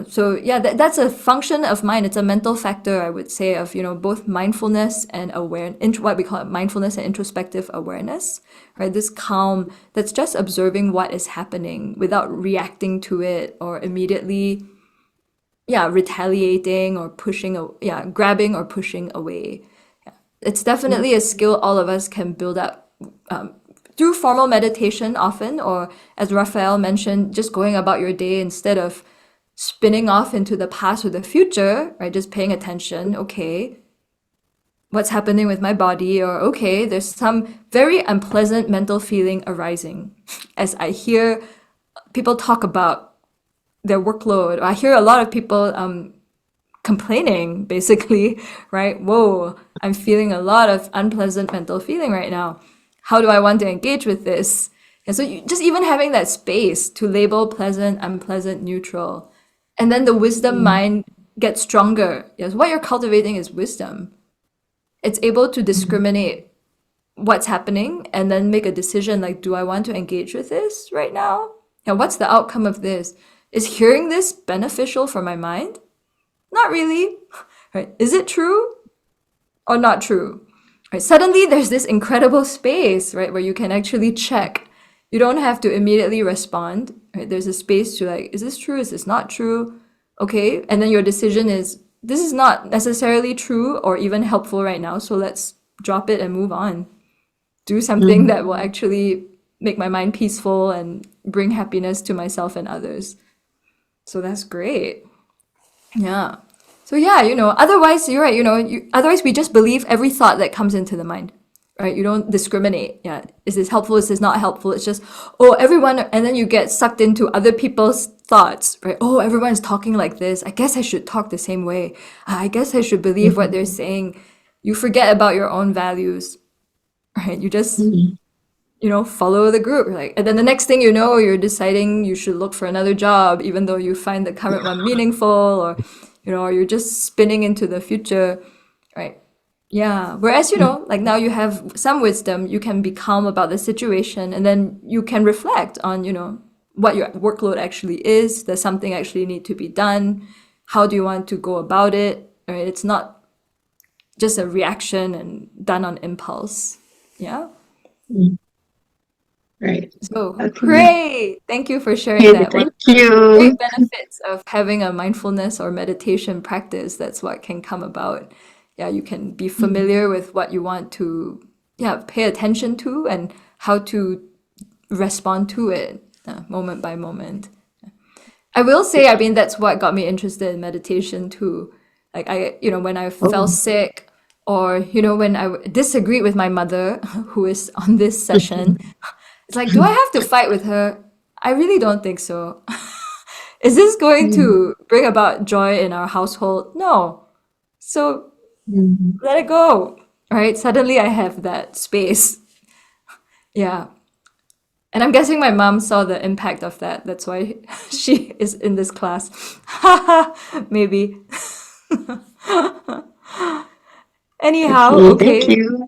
So yeah, that's a function of mind. It's a mental factor, I would say, of both mindfulness and what we call it, mindfulness and introspective awareness, right? This calm that's just observing what is happening without reacting to it or immediately, retaliating or grabbing or pushing away. Yeah. It's definitely a skill all of us can build up through formal meditation often, or as Raphael mentioned, just going about your day instead of spinning off into the past or the future, right? Just paying attention, okay, what's happening with my body, or okay, there's some very unpleasant mental feeling arising as I hear people talk about their workload, or I hear a lot of people complaining, basically, right? Whoa, I'm feeling a lot of unpleasant mental feeling right now. How do I want to engage with this? And so just even having that space to label pleasant, unpleasant, neutral, and then the wisdom mind gets stronger. Yes, what you're cultivating is wisdom. It's able to discriminate what's happening and then make a decision like, do I want to engage with this right now? And what's the outcome of this? Is hearing this beneficial for my mind? Not really. Right? Is it true or not true? Right? Suddenly there's this incredible space, right, where you can actually check. You don't have to immediately respond. Right? There's a space to like, is this true? Is this not true? Okay. And then your decision is, this is not necessarily true or even helpful right now. So let's drop it and move on. Do something that will actually make my mind peaceful and bring happiness to myself and others. So that's great. Yeah. So yeah, otherwise you're right, otherwise we just believe every thought that comes into the mind, right? You don't discriminate. Yeah. Is this helpful? Is this not helpful? It's just, oh, everyone, and then you get sucked into other people's thoughts, right? Oh, everyone's talking like this. I guess I should talk the same way. I guess I should believe what they're saying. You forget about your own values, right? You just, follow the group. Like, and then the next thing you know, you're deciding you should look for another job, even though you find the current one meaningful, or you're just spinning into the future, right? Yeah. Whereas, like now you have some wisdom, you can be calm about the situation, and then you can reflect on, what your workload actually is. Does something actually need to be done? How do you want to go about it? Right? It's not just a reaction and done on impulse. Yeah. Right. So Okay. great. Thank you for sharing Yeah, that. One thank you. great benefits of having a mindfulness or meditation practice. That's what can come about. Yeah, you can be familiar with what you want to pay attention to and how to respond to it moment by moment. I will say, that's what got me interested in meditation too. Like when I fell sick, or when I disagreed with my mother, who is on this session, it's like, do I have to fight with her? I really don't think so. Is this going to bring about joy in our household? No. So let it go. Right? Suddenly I have that space. Yeah. And I'm guessing my mom saw the impact of that. That's why she is in this class. Maybe. Anyhow, okay. Thank you.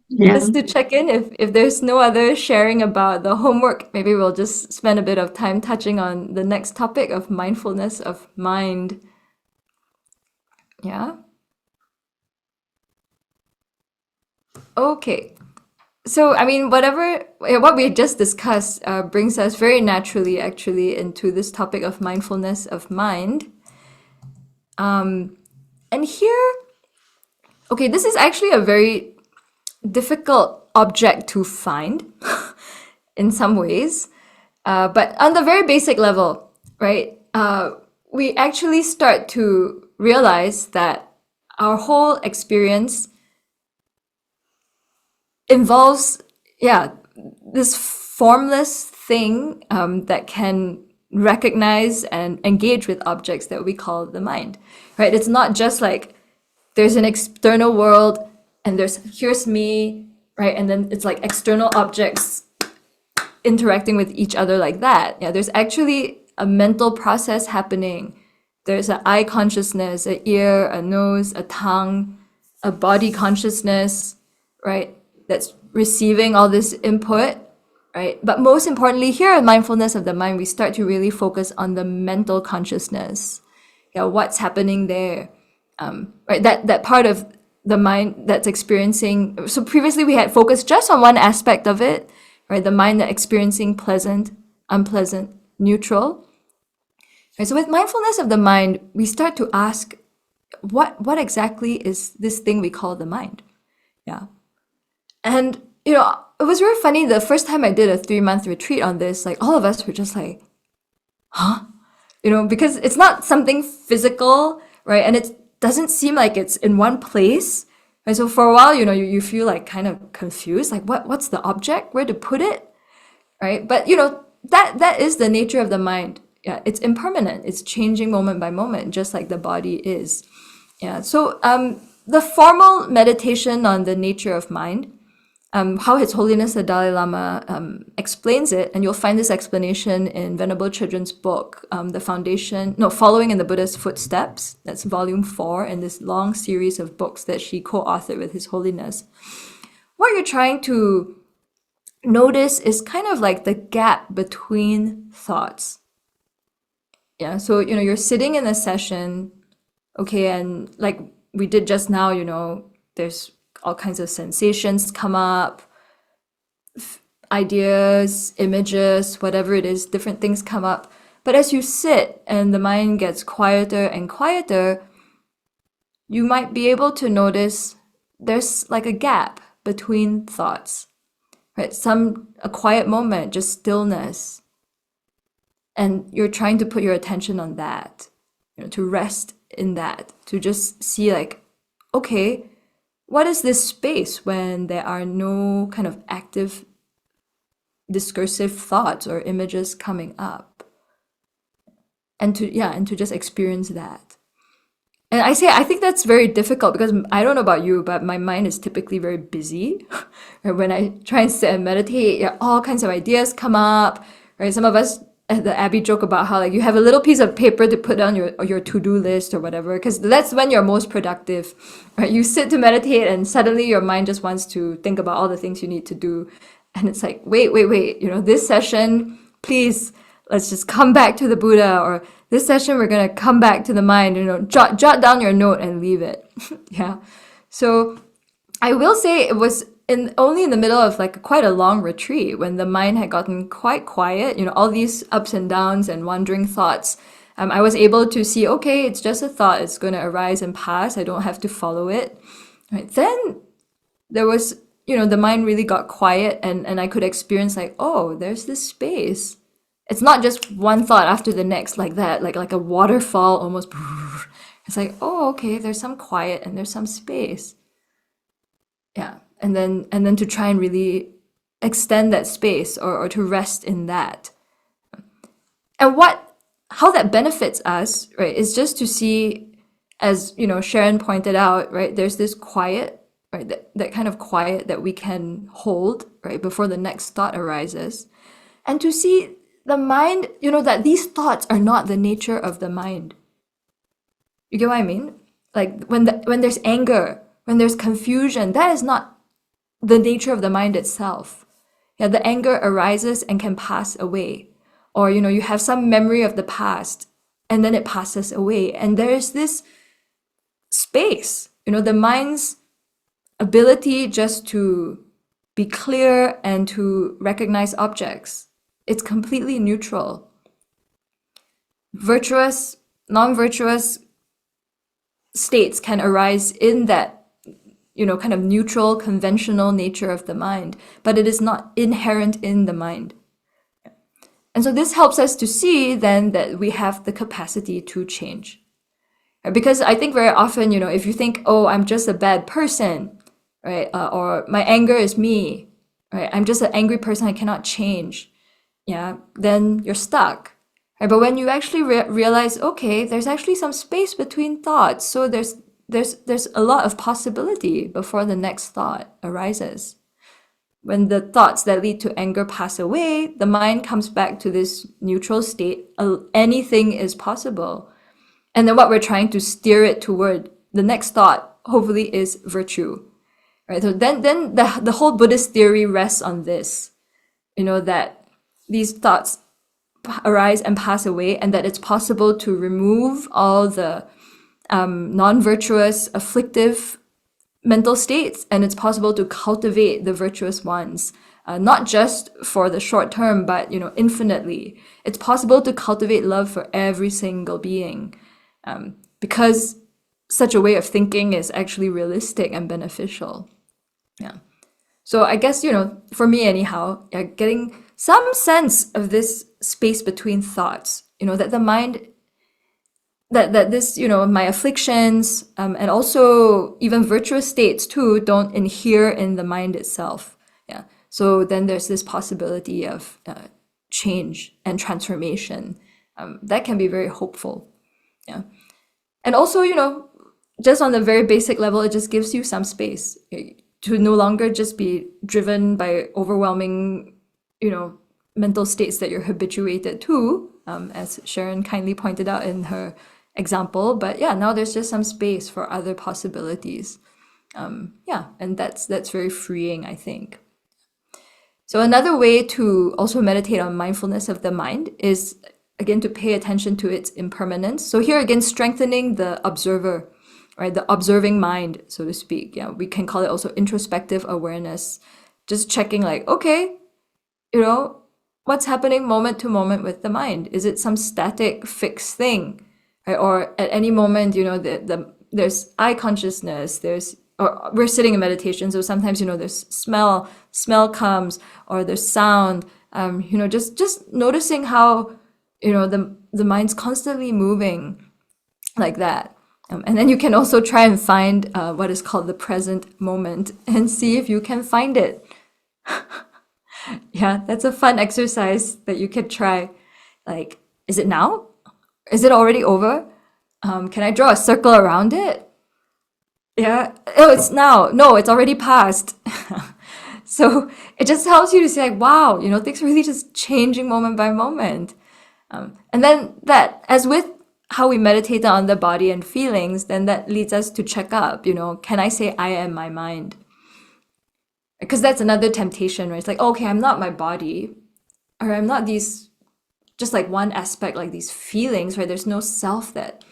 Yeah. Just to check in, if there's no other sharing about the homework, maybe we'll just spend a bit of time touching on the next topic of mindfulness of mind. Yeah? Okay. So, what we just discussed brings us very naturally, actually, into this topic of mindfulness of mind. And here, okay, this is actually a very difficult object to find in some ways. But on the very basic level, right, we actually start to realize that our whole experience involves, this formless thing that can recognize and engage with objects that we call the mind, right? It's not just like there's an external world and here's me, right? And then it's like external objects interacting with each other like that. Yeah, there's actually a mental process happening. There's an eye consciousness, an ear, a nose, a tongue, a body consciousness, right? That's receiving all this input, right? But most importantly, here in mindfulness of the mind, we start to really focus on the mental consciousness. Yeah, what's happening there, right? That part of the mind that's experiencing. So previously we had focused just on one aspect of it, right? The mind that experiencing pleasant, unpleasant, neutral. Right? So with mindfulness of the mind, we start to ask, what exactly is this thing we call the mind? Yeah. And, it was very funny. The first time I did a 3-month retreat on this, like all of us were just like, huh? Because it's not something physical, right? And it doesn't seem like it's in one place. Right? So for a while, you feel like kind of confused, like what's the object? Where to put it? Right? But, that is the nature of the mind. Yeah, it's impermanent. It's changing moment by moment, just like the body is. Yeah. So the formal meditation on the nature of mind, how His Holiness the Dalai Lama explains it, and you'll find this explanation in Venerable Chodron's book, Following in the Buddha's Footsteps. That's volume 4 in this long series of books that she co-authored with His Holiness. What you're trying to notice is kind of like the gap between thoughts. Yeah, so, you're sitting in a session, okay, and like we did just now, there's all kinds of sensations come up, ideas, images, whatever it is, different things come up. But as you sit and the mind gets quieter and quieter, you might be able to notice there's like a gap between thoughts, right? A quiet moment, just stillness. And you're trying to put your attention on that, to rest in that, to just see like, okay, what is this space when there are no kind of active discursive thoughts or images coming up? And to just experience that. And I think that's very difficult because I don't know about you, but my mind is typically very busy. When I try and sit and meditate, all kinds of ideas come up, right? Some of us at the Abbey joke about how like you have a little piece of paper to put on your to-do list or whatever, because that's when you're most productive, right? You sit to meditate and suddenly your mind just wants to think about all the things you need to do. And it's like, wait, this session, please, let's just come back to the Buddha, or this session, we're going to come back to the mind, jot down your note and leave it. Yeah. So I will say it was only in the middle of like quite a long retreat when the mind had gotten quite quiet, all these ups and downs and wandering thoughts. I was able to see, okay, it's just a thought. It's going to arise and pass. I don't have to follow it. Right. Then there was, the mind really got quiet and I could experience like, oh, there's this space. It's not just one thought after the next like that, like a waterfall almost. It's like, oh, okay, there's some quiet and there's some space. Yeah. And then to try and really extend that space or to rest in that. And how that benefits us, right, is just to see, as Sharon pointed out, right, there's this quiet, right, that kind of quiet that we can hold, right, before the next thought arises. And to see the mind, that these thoughts are not the nature of the mind. You get what I mean? Like when there's anger, when there's confusion, that is not the nature of the mind itself. Yeah, the anger arises and can pass away. Or, you have some memory of the past and then it passes away. And there's this space, the mind's ability just to be clear and to recognize objects. It's completely neutral. Virtuous, non-virtuous states can arise in that kind of neutral, conventional nature of the mind, but it is not inherent in the mind. And so this helps us to see then that we have the capacity to change. Because I think very often, if you think, oh, I'm just a bad person, right? Or my anger is me, right? I'm just an angry person, I cannot change. Yeah, then you're stuck. Right? But when you actually realize, okay, there's actually some space between thoughts. So there's a lot of possibility before the next thought arises. When the thoughts that lead to anger pass away, the mind comes back to this neutral state. Anything is possible. And then what we're trying to steer it toward, the next thought, hopefully, is virtue. Right? So then the whole Buddhist theory rests on this, that these thoughts arise and pass away, and that it's possible to remove all the non-virtuous, afflictive mental states, and it's possible to cultivate the virtuous ones, not just for the short term, but infinitely. It's possible to cultivate love for every single being, because such a way of thinking is actually realistic and beneficial. Yeah. So I guess for me anyhow, getting some sense of this space between thoughts, that the mind, that this, my afflictions, and also even virtuous states too, don't inhere in the mind itself. Yeah. So then there's this possibility of change and transformation that can be very hopeful. Yeah. And also, just on the very basic level, it just gives you some space to no longer just be driven by overwhelming, mental states that you're habituated to, as Sharon kindly pointed out in her example. But yeah, now there's just some space for other possibilities. And that's very freeing, I think. So another way to also meditate on mindfulness of the mind is, again, to pay attention to its impermanence. So here again, strengthening the observer, right? The observing mind, so to speak. Yeah, we can call it also introspective awareness. Just checking like, okay, what's happening moment to moment with the mind? Is it some static fixed thing? Right? Or at any moment, there's eye consciousness, or we're sitting in meditation, so sometimes, there's smell comes, or there's sound, just noticing how, the mind's constantly moving like that. And then you can also try and find what is called the present moment and see if you can find it. Yeah, that's a fun exercise that you could try. Like, is it now? Is it already over? Can I draw a circle around it? Yeah. Oh, it's now. No, it's already passed. So it just helps you to say, like, wow, things are really just changing moment by moment. And then that, as with how we meditate on the body and feelings, then that leads us to check up, can I say I am my mind? Because that's another temptation, right? It's like, okay, I'm not my body, or I'm not these, just like one aspect, like these feelings, right? There's no self that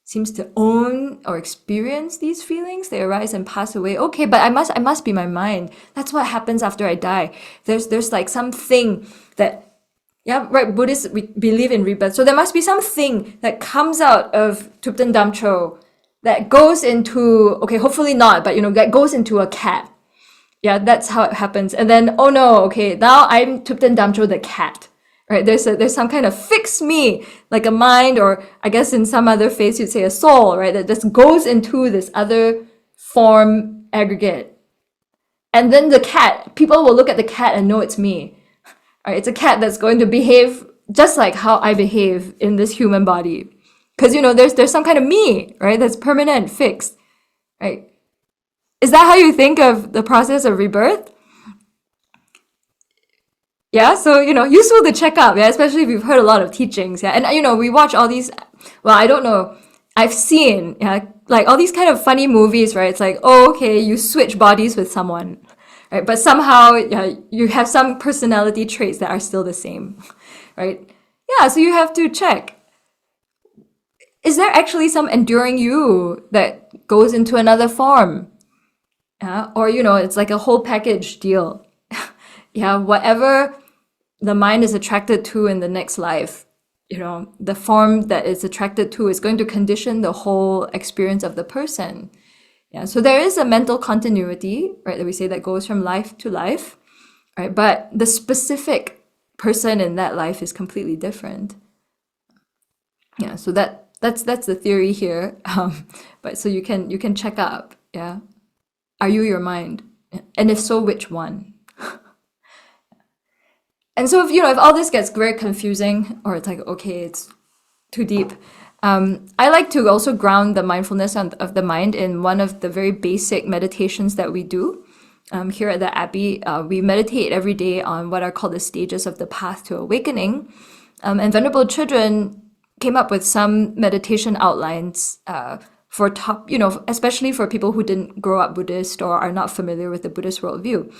seems to own or experience these feelings. They arise and pass away. Okay, but I must be my mind. That's what happens after I die. There's like something that, yeah, right, Buddhists, we believe in rebirth. So there must be something that comes out of Thubten Damcho that goes into, okay, hopefully not, but that goes into a cat. Yeah, that's how it happens. And then, oh no, okay, now I'm Thubten Damcho the cat. Right, there's some kind of fixed me, like a mind, or I guess in some other faiths you'd say a soul, right, that just goes into this other form aggregate. And then the cat, people will look at the cat and know it's me. Right, it's a cat that's going to behave just like how I behave in this human body. Because, there's some kind of me, right, that's permanent, fixed, right? Is that how you think of the process of rebirth? Yeah, so, useful to check out, yeah, especially if you've heard a lot of teachings, yeah. And, we watch all these, well, I don't know, I've seen, yeah, like all these kind of funny movies, right? It's like, oh, okay, you switch bodies with someone, right? But somehow, yeah, you have some personality traits that are still the same, right? Yeah, so you have to check. Is there actually some enduring you that goes into another form? Yeah, or, it's like a whole package deal. Yeah, whatever the mind is attracted to in the next life, the form that it's attracted to is going to condition the whole experience of the person. Yeah, so there is a mental continuity, right, that we say that goes from life to life, right? But the specific person in that life is completely different. Yeah, so that's the theory here. But so you can check up. Yeah, are you your mind? And if so, which one? And so if all this gets very confusing, or it's like, okay, it's too deep, I like to also ground the mindfulness of the mind in one of the very basic meditations that we do. Here at the Abbey, we meditate every day on what are called the stages of the path to awakening. And Venerable Chodron came up with some meditation outlines for especially for people who didn't grow up Buddhist or are not familiar with the Buddhist worldview.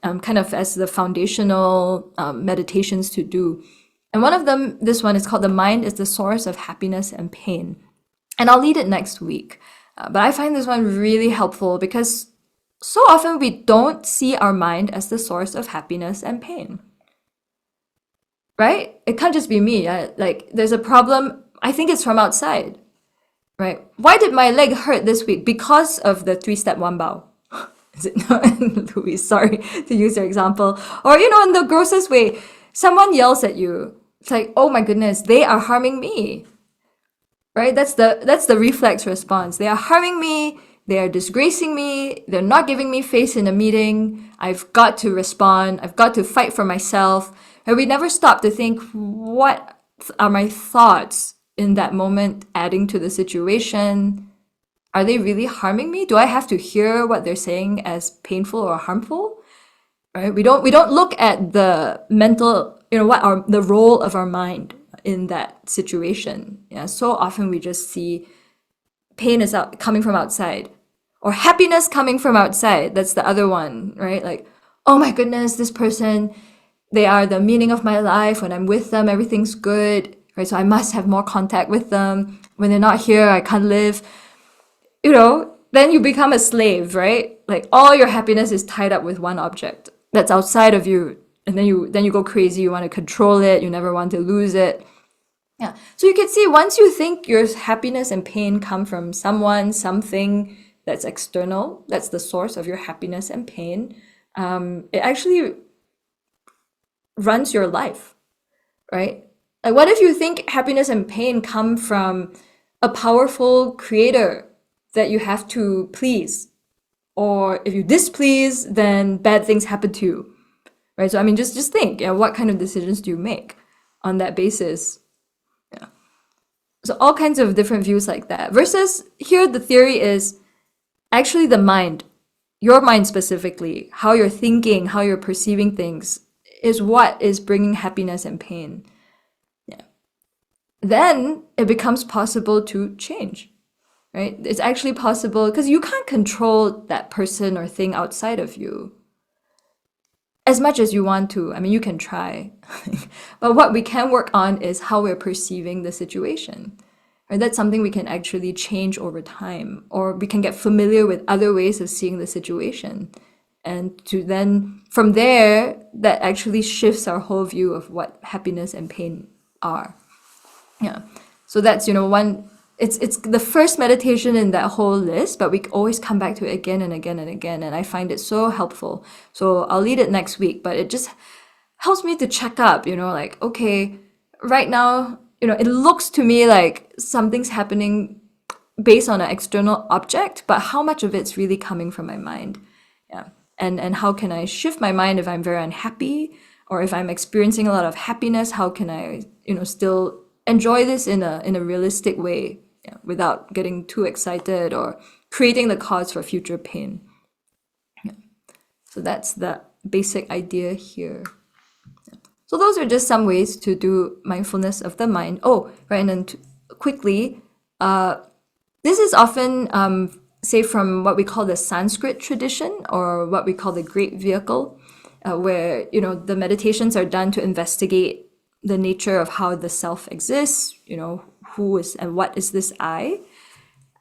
Kind of as the foundational meditations to do. And one of them, this one is called The Mind is the Source of Happiness and Pain. And I'll lead it next week. But I find this one really helpful because so often we don't see our mind as the source of happiness and pain. Right? It can't just be me. Like there's a problem, I think it's from outside. Right? Why did my leg hurt this week? Because of the 3-step 1 bow. Is it not? Louis, sorry to use your example. Or, in the grossest way, someone yells at you. It's like, oh my goodness, they are harming me. Right? That's the reflex response. They are harming me. They are disgracing me. They're not giving me face in a meeting. I've got to respond. I've got to fight for myself. And we never stop to think, what are my thoughts in that moment adding to the situation? Are they really harming me? Do I have to hear what they're saying as painful or harmful? Right? We don't look at the mental, the role of our mind in that situation. Yeah, so often we just see pain is coming from outside, or happiness coming from outside. That's the other one, right? Like, oh my goodness, this person, they are the meaning of my life. When I'm with them, everything's good, right? So I must have more contact with them. When they're not here, I can't live. Then you become a slave, right? Like all your happiness is tied up with one object that's outside of you. And then you go crazy. You want to control it. You never want to lose it. Yeah. So you can see once you think your happiness and pain come from someone, something that's external, that's the source of your happiness and pain, it actually runs your life, right? Like what if you think happiness and pain come from a powerful creator that you have to please? Or if you displease, then bad things happen to you, right? So I mean, just think, what kind of decisions do you make on that basis? Yeah. So all kinds of different views like that. Versus here, the theory is actually the mind, your mind specifically, how you're thinking, how you're perceiving things is what is bringing happiness and pain. Yeah. Then it becomes possible to change. Right? It's actually possible because you can't control that person or thing outside of you as much as you want to. I mean, you can try, but what we can work on is how we're perceiving the situation. Right? That's something we can actually change over time, or we can get familiar with other ways of seeing the situation. And to then, from there, that actually shifts our whole view of what happiness and pain are. Yeah. So that's, one. It's the first meditation in that whole list, but we always come back to it again and again and again, and I find it so helpful. So I'll lead it next week, but it just helps me to check up, like, okay, right now, it looks to me like something's happening based on an external object, but how much of it's really coming from my mind? Yeah. And how can I shift my mind if I'm very unhappy, or if I'm experiencing a lot of happiness, how can I, still enjoy this in a realistic way? Yeah, without getting too excited or creating the cause for future pain. Yeah. So that's the basic idea here. Yeah. So those are just some ways to do mindfulness of the mind. Oh, right, and then quickly, this is often, say, from what we call the Sanskrit tradition, or what we call the Great Vehicle, where, the meditations are done to investigate the nature of how the self exists, who is and what is this I.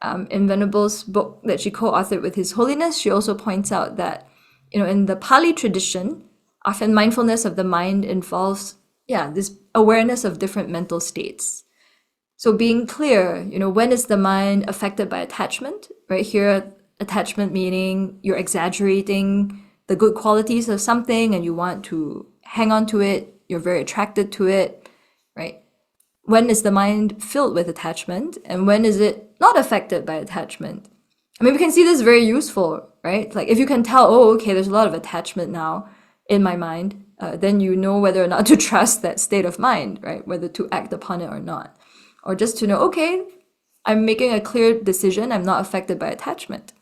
In Venerable's book that she co-authored with His Holiness, she also points out that, in the Pali tradition, often mindfulness of the mind involves, this awareness of different mental states. So being clear, when is the mind affected by attachment? Right here, attachment meaning you're exaggerating the good qualities of something and you want to hang on to it, you're very attracted to it, right? When is the mind filled with attachment, and when is it not affected by attachment? I mean, we can see this very useful, right? Like if you can tell, oh, okay, there's a lot of attachment now in my mind, then you know whether or not to trust that state of mind, right? Whether to act upon it or not. Or just to know, okay, I'm making a clear decision, I'm not affected by attachment,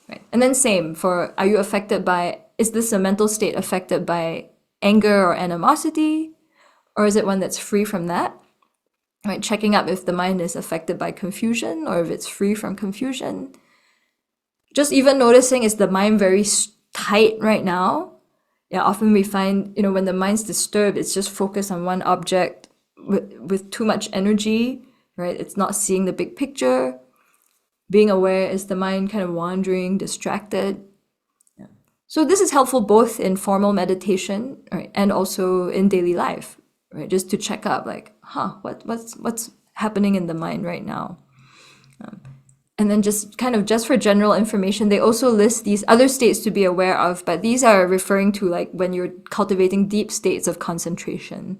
right? And then same for, are you affected by, is this a mental state affected by anger or animosity? Or is it one that's free from that? Right, checking up if the mind is affected by confusion or if it's free from confusion. Just even noticing, is the mind very tight right now? Yeah, often we find, when the mind's disturbed, it's just focused on one object with too much energy, right? It's not seeing the big picture. Being aware, is the mind kind of wandering, distracted? Yeah. So this is helpful both in formal meditation, right, and also in daily life. Right, just to check up, like, what's happening in the mind right now? And then just for general information, they also list these other states to be aware of, but these are referring to like when you're cultivating deep states of concentration.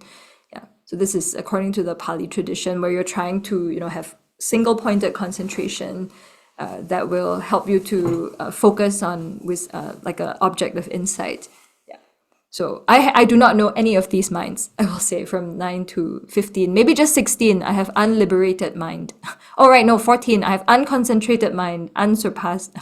Yeah. So this is according to the Pali tradition, where you're trying to, have single-pointed concentration that will help you to focus on with like an object of insight. So I do not know any of these minds, I will say, from 9 to 15, maybe just 16. I have unliberated mind. Oh, right, no, 14. I have unconcentrated mind, unsurpassed.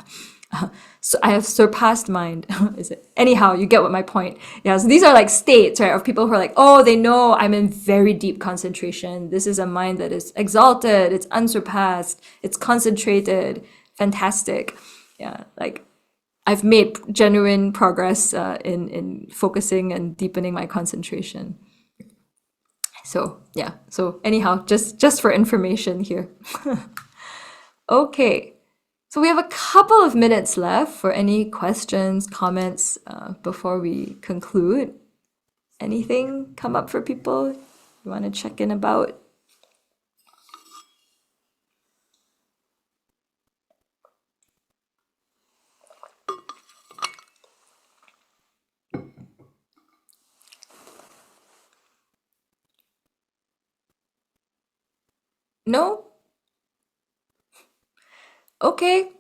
So I have surpassed mind. Is it? Anyhow, you get what my point. Yeah, so these are like states, right, of people who are like, oh, they know I'm in very deep concentration. This is a mind that is exalted, it's unsurpassed, it's concentrated, fantastic. Yeah, like I've made genuine progress in focusing and deepening my concentration. So yeah, so anyhow, just for information here. Okay, so we have a couple of minutes left for any questions, comments before we conclude. Anything come up for people you want to check in about? No? Okay.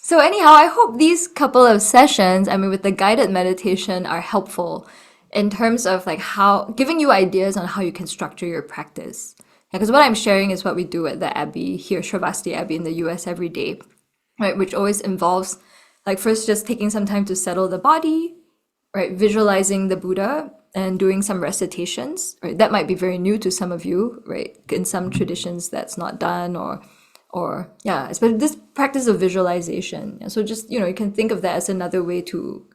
So anyhow, I hope these couple of sessions, I mean, with the guided meditation, are helpful in terms of like how, giving you ideas on how you can structure your practice. Because what I'm sharing is what we do at the Abbey here, Sravasti Abbey in the US every day, right? Which always involves like first just taking some time to settle the body, right? Visualizing the Buddha and doing some recitations, right? That might be very new to some of you, right? In some traditions that's not done, or yeah, especially this practice of visualization. Yeah, so just, you can think of that as another way to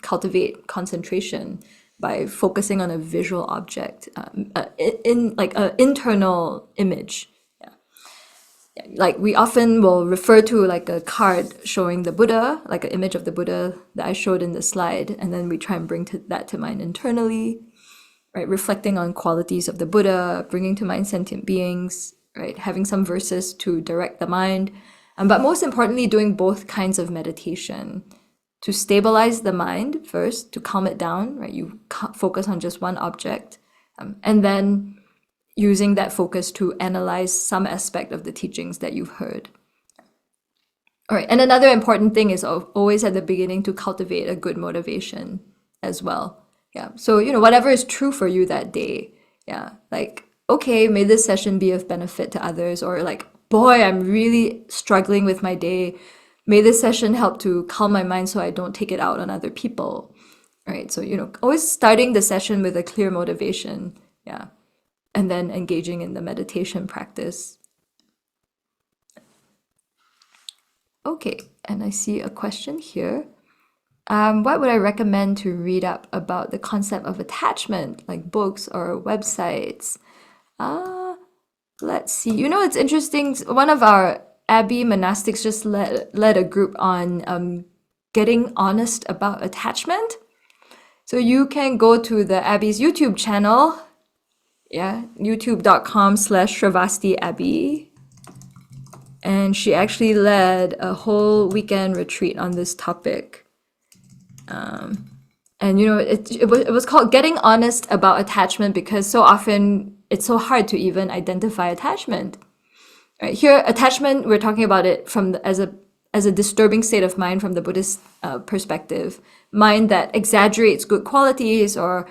cultivate concentration by focusing on a visual object, in like an internal image. Yeah, like we often will refer to like a card showing the Buddha, like an image of the Buddha that I showed in the slide, and then we try and bring that to mind internally, right? Reflecting on qualities of the Buddha, bringing to mind sentient beings, right? Having some verses to direct the mind, but most importantly, doing both kinds of meditation to stabilize the mind first, to calm it down, right? You focus on just one object, and then using that focus to analyze some aspect of the teachings that you've heard. All right, and another important thing is always at the beginning to cultivate a good motivation as well. Yeah, so whatever is true for you that day. Yeah, like, okay, may this session be of benefit to others, or like, boy, I'm really struggling with my day. May this session help to calm my mind so I don't take it out on other people. Right, so always starting the session with a clear motivation. Yeah. And then engaging in the meditation practice. Okay, and I see a question here. What would I recommend to read up about the concept of attachment, like books or websites? Let's see. It's interesting. One of our Abbey monastics just led a group on getting honest about attachment. So you can go to the Abbey's YouTube channel. Yeah, youtube.com/Sravasti Abbey. And she actually led a whole weekend retreat on this topic. And it was called Getting Honest About Attachment because so often it's so hard to even identify attachment. Right? Here, attachment, we're talking about it from as a disturbing state of mind from the Buddhist perspective. Mind that exaggerates good qualities or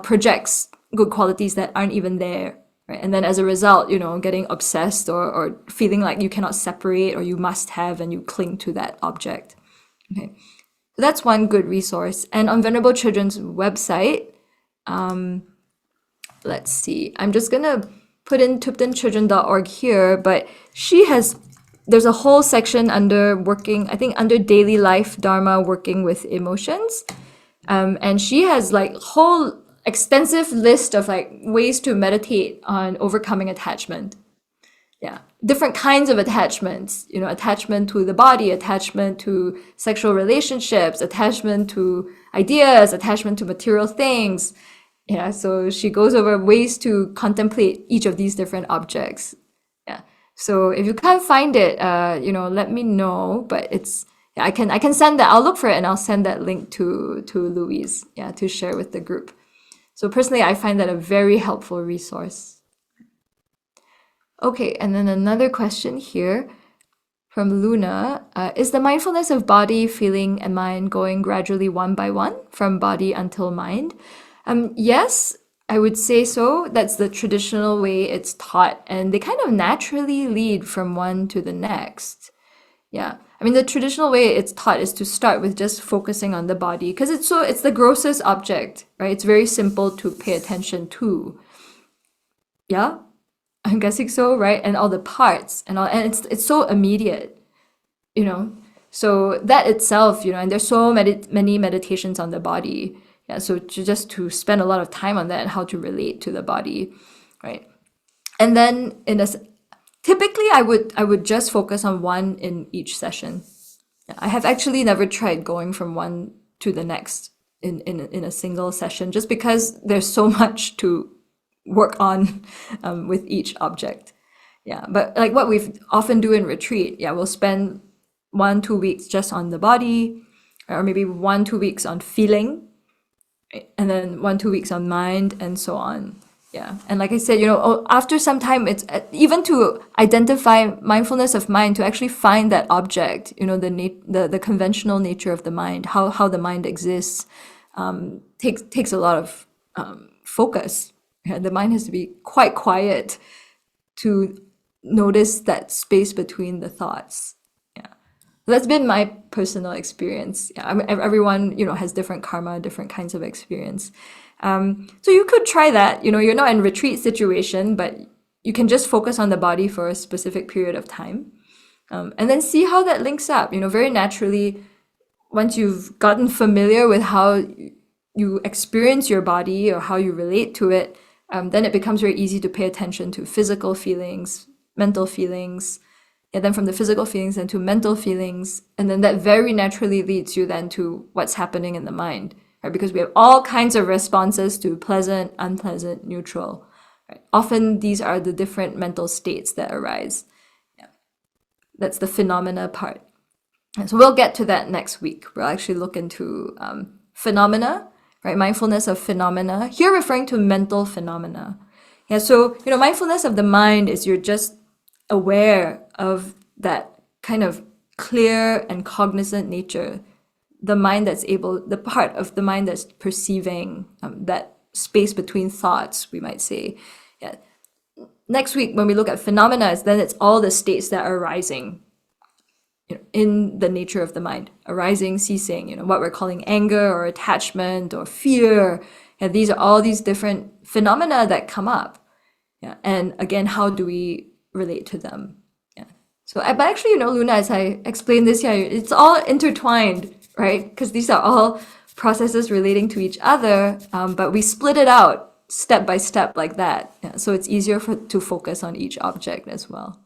projects good qualities that aren't even there, right? And then as a result, getting obsessed or feeling like you cannot separate or you must have and you cling to that object. Okay, so that's one good resource. And on Venerable Chodron's website, let's see, I'm just gonna put in thubtenchodron.org here, but there's a whole section under under daily life Dharma, working with emotions. And she has like whole extensive list of like ways to meditate on overcoming attachment. Yeah, different kinds of attachments, attachment to the body, attachment to sexual relationships, attachment to ideas, attachment to material things. Yeah, so she goes over ways to contemplate each of these different objects. Yeah, so if you can't find it, let me know. But I can send that. I'll look for it and I'll send that link to Louise. Yeah, to share with the group. So personally, I find that a very helpful resource. Okay, and then another question here. from Luna, is the mindfulness of body, feeling, and mind going gradually one by one from body until mind? Yes, I would say so. That's the traditional way it's taught, and they kind of naturally lead from one to the next. Yeah. I mean, the traditional way it's taught is to start with just focusing on the body because it's the grossest object, right? It's very simple to pay attention to. Yeah, I'm guessing so, right? And all the parts and it's so immediate, you know. So that itself, you know, and there's so many meditations on the body. Yeah, so just to spend a lot of time on that and how to relate to the body, right? And then typically I would just focus on one in each session. I have actually never tried going from one to the next in a single session just because there's so much to work on with each object. Yeah, but like what we often do in retreat, yeah, we'll spend 1-2 weeks just on the body, or maybe 1-2 weeks on feeling, and then 1-2 weeks on mind, and so on. Yeah, and like I said, you know, after some time, it's even to identify mindfulness of mind, to actually find that object, you know, the conventional nature of the mind, how the mind exists, takes a lot of focus. Yeah, the mind has to be quite quiet to notice that space between the thoughts. That's been my personal experience. Yeah, I mean, everyone, you know, has different karma, different kinds of experience. So you could try that. You know, you're not in retreat situation, but you can just focus on the body for a specific period of time, and then see how that links up. You know, very naturally, once you've gotten familiar with how you experience your body or how you relate to it, then it becomes very easy to pay attention to physical feelings, mental feelings. And then from the physical feelings into mental feelings, and then that very naturally leads you then to what's happening in the mind, right? Because we have all kinds of responses to pleasant, unpleasant, neutral. Right? Often these are the different mental states that arise. Yeah. That's the phenomena part. And so we'll get to that next week. We'll actually look into phenomena, right? Mindfulness of phenomena. Here referring to mental phenomena. Yeah. So, you know, mindfulness of the mind is you're just aware of that kind of clear and cognizant nature, the part of the mind that's perceiving, that space between thoughts, we might say. Yeah. Next week, when we look at phenomena, then it's all the states that are arising, you know, in the nature of the mind, arising, ceasing, you know, what we're calling anger or attachment or fear. And these are all these different phenomena that come up. Yeah. And again, how do we relate to them? Yeah. So, but actually, you know, Luna, as I explained this here, it's all intertwined, right? Because these are all processes relating to each other, but we split it out step by step like that. Yeah. So it's easier to focus on each object as well.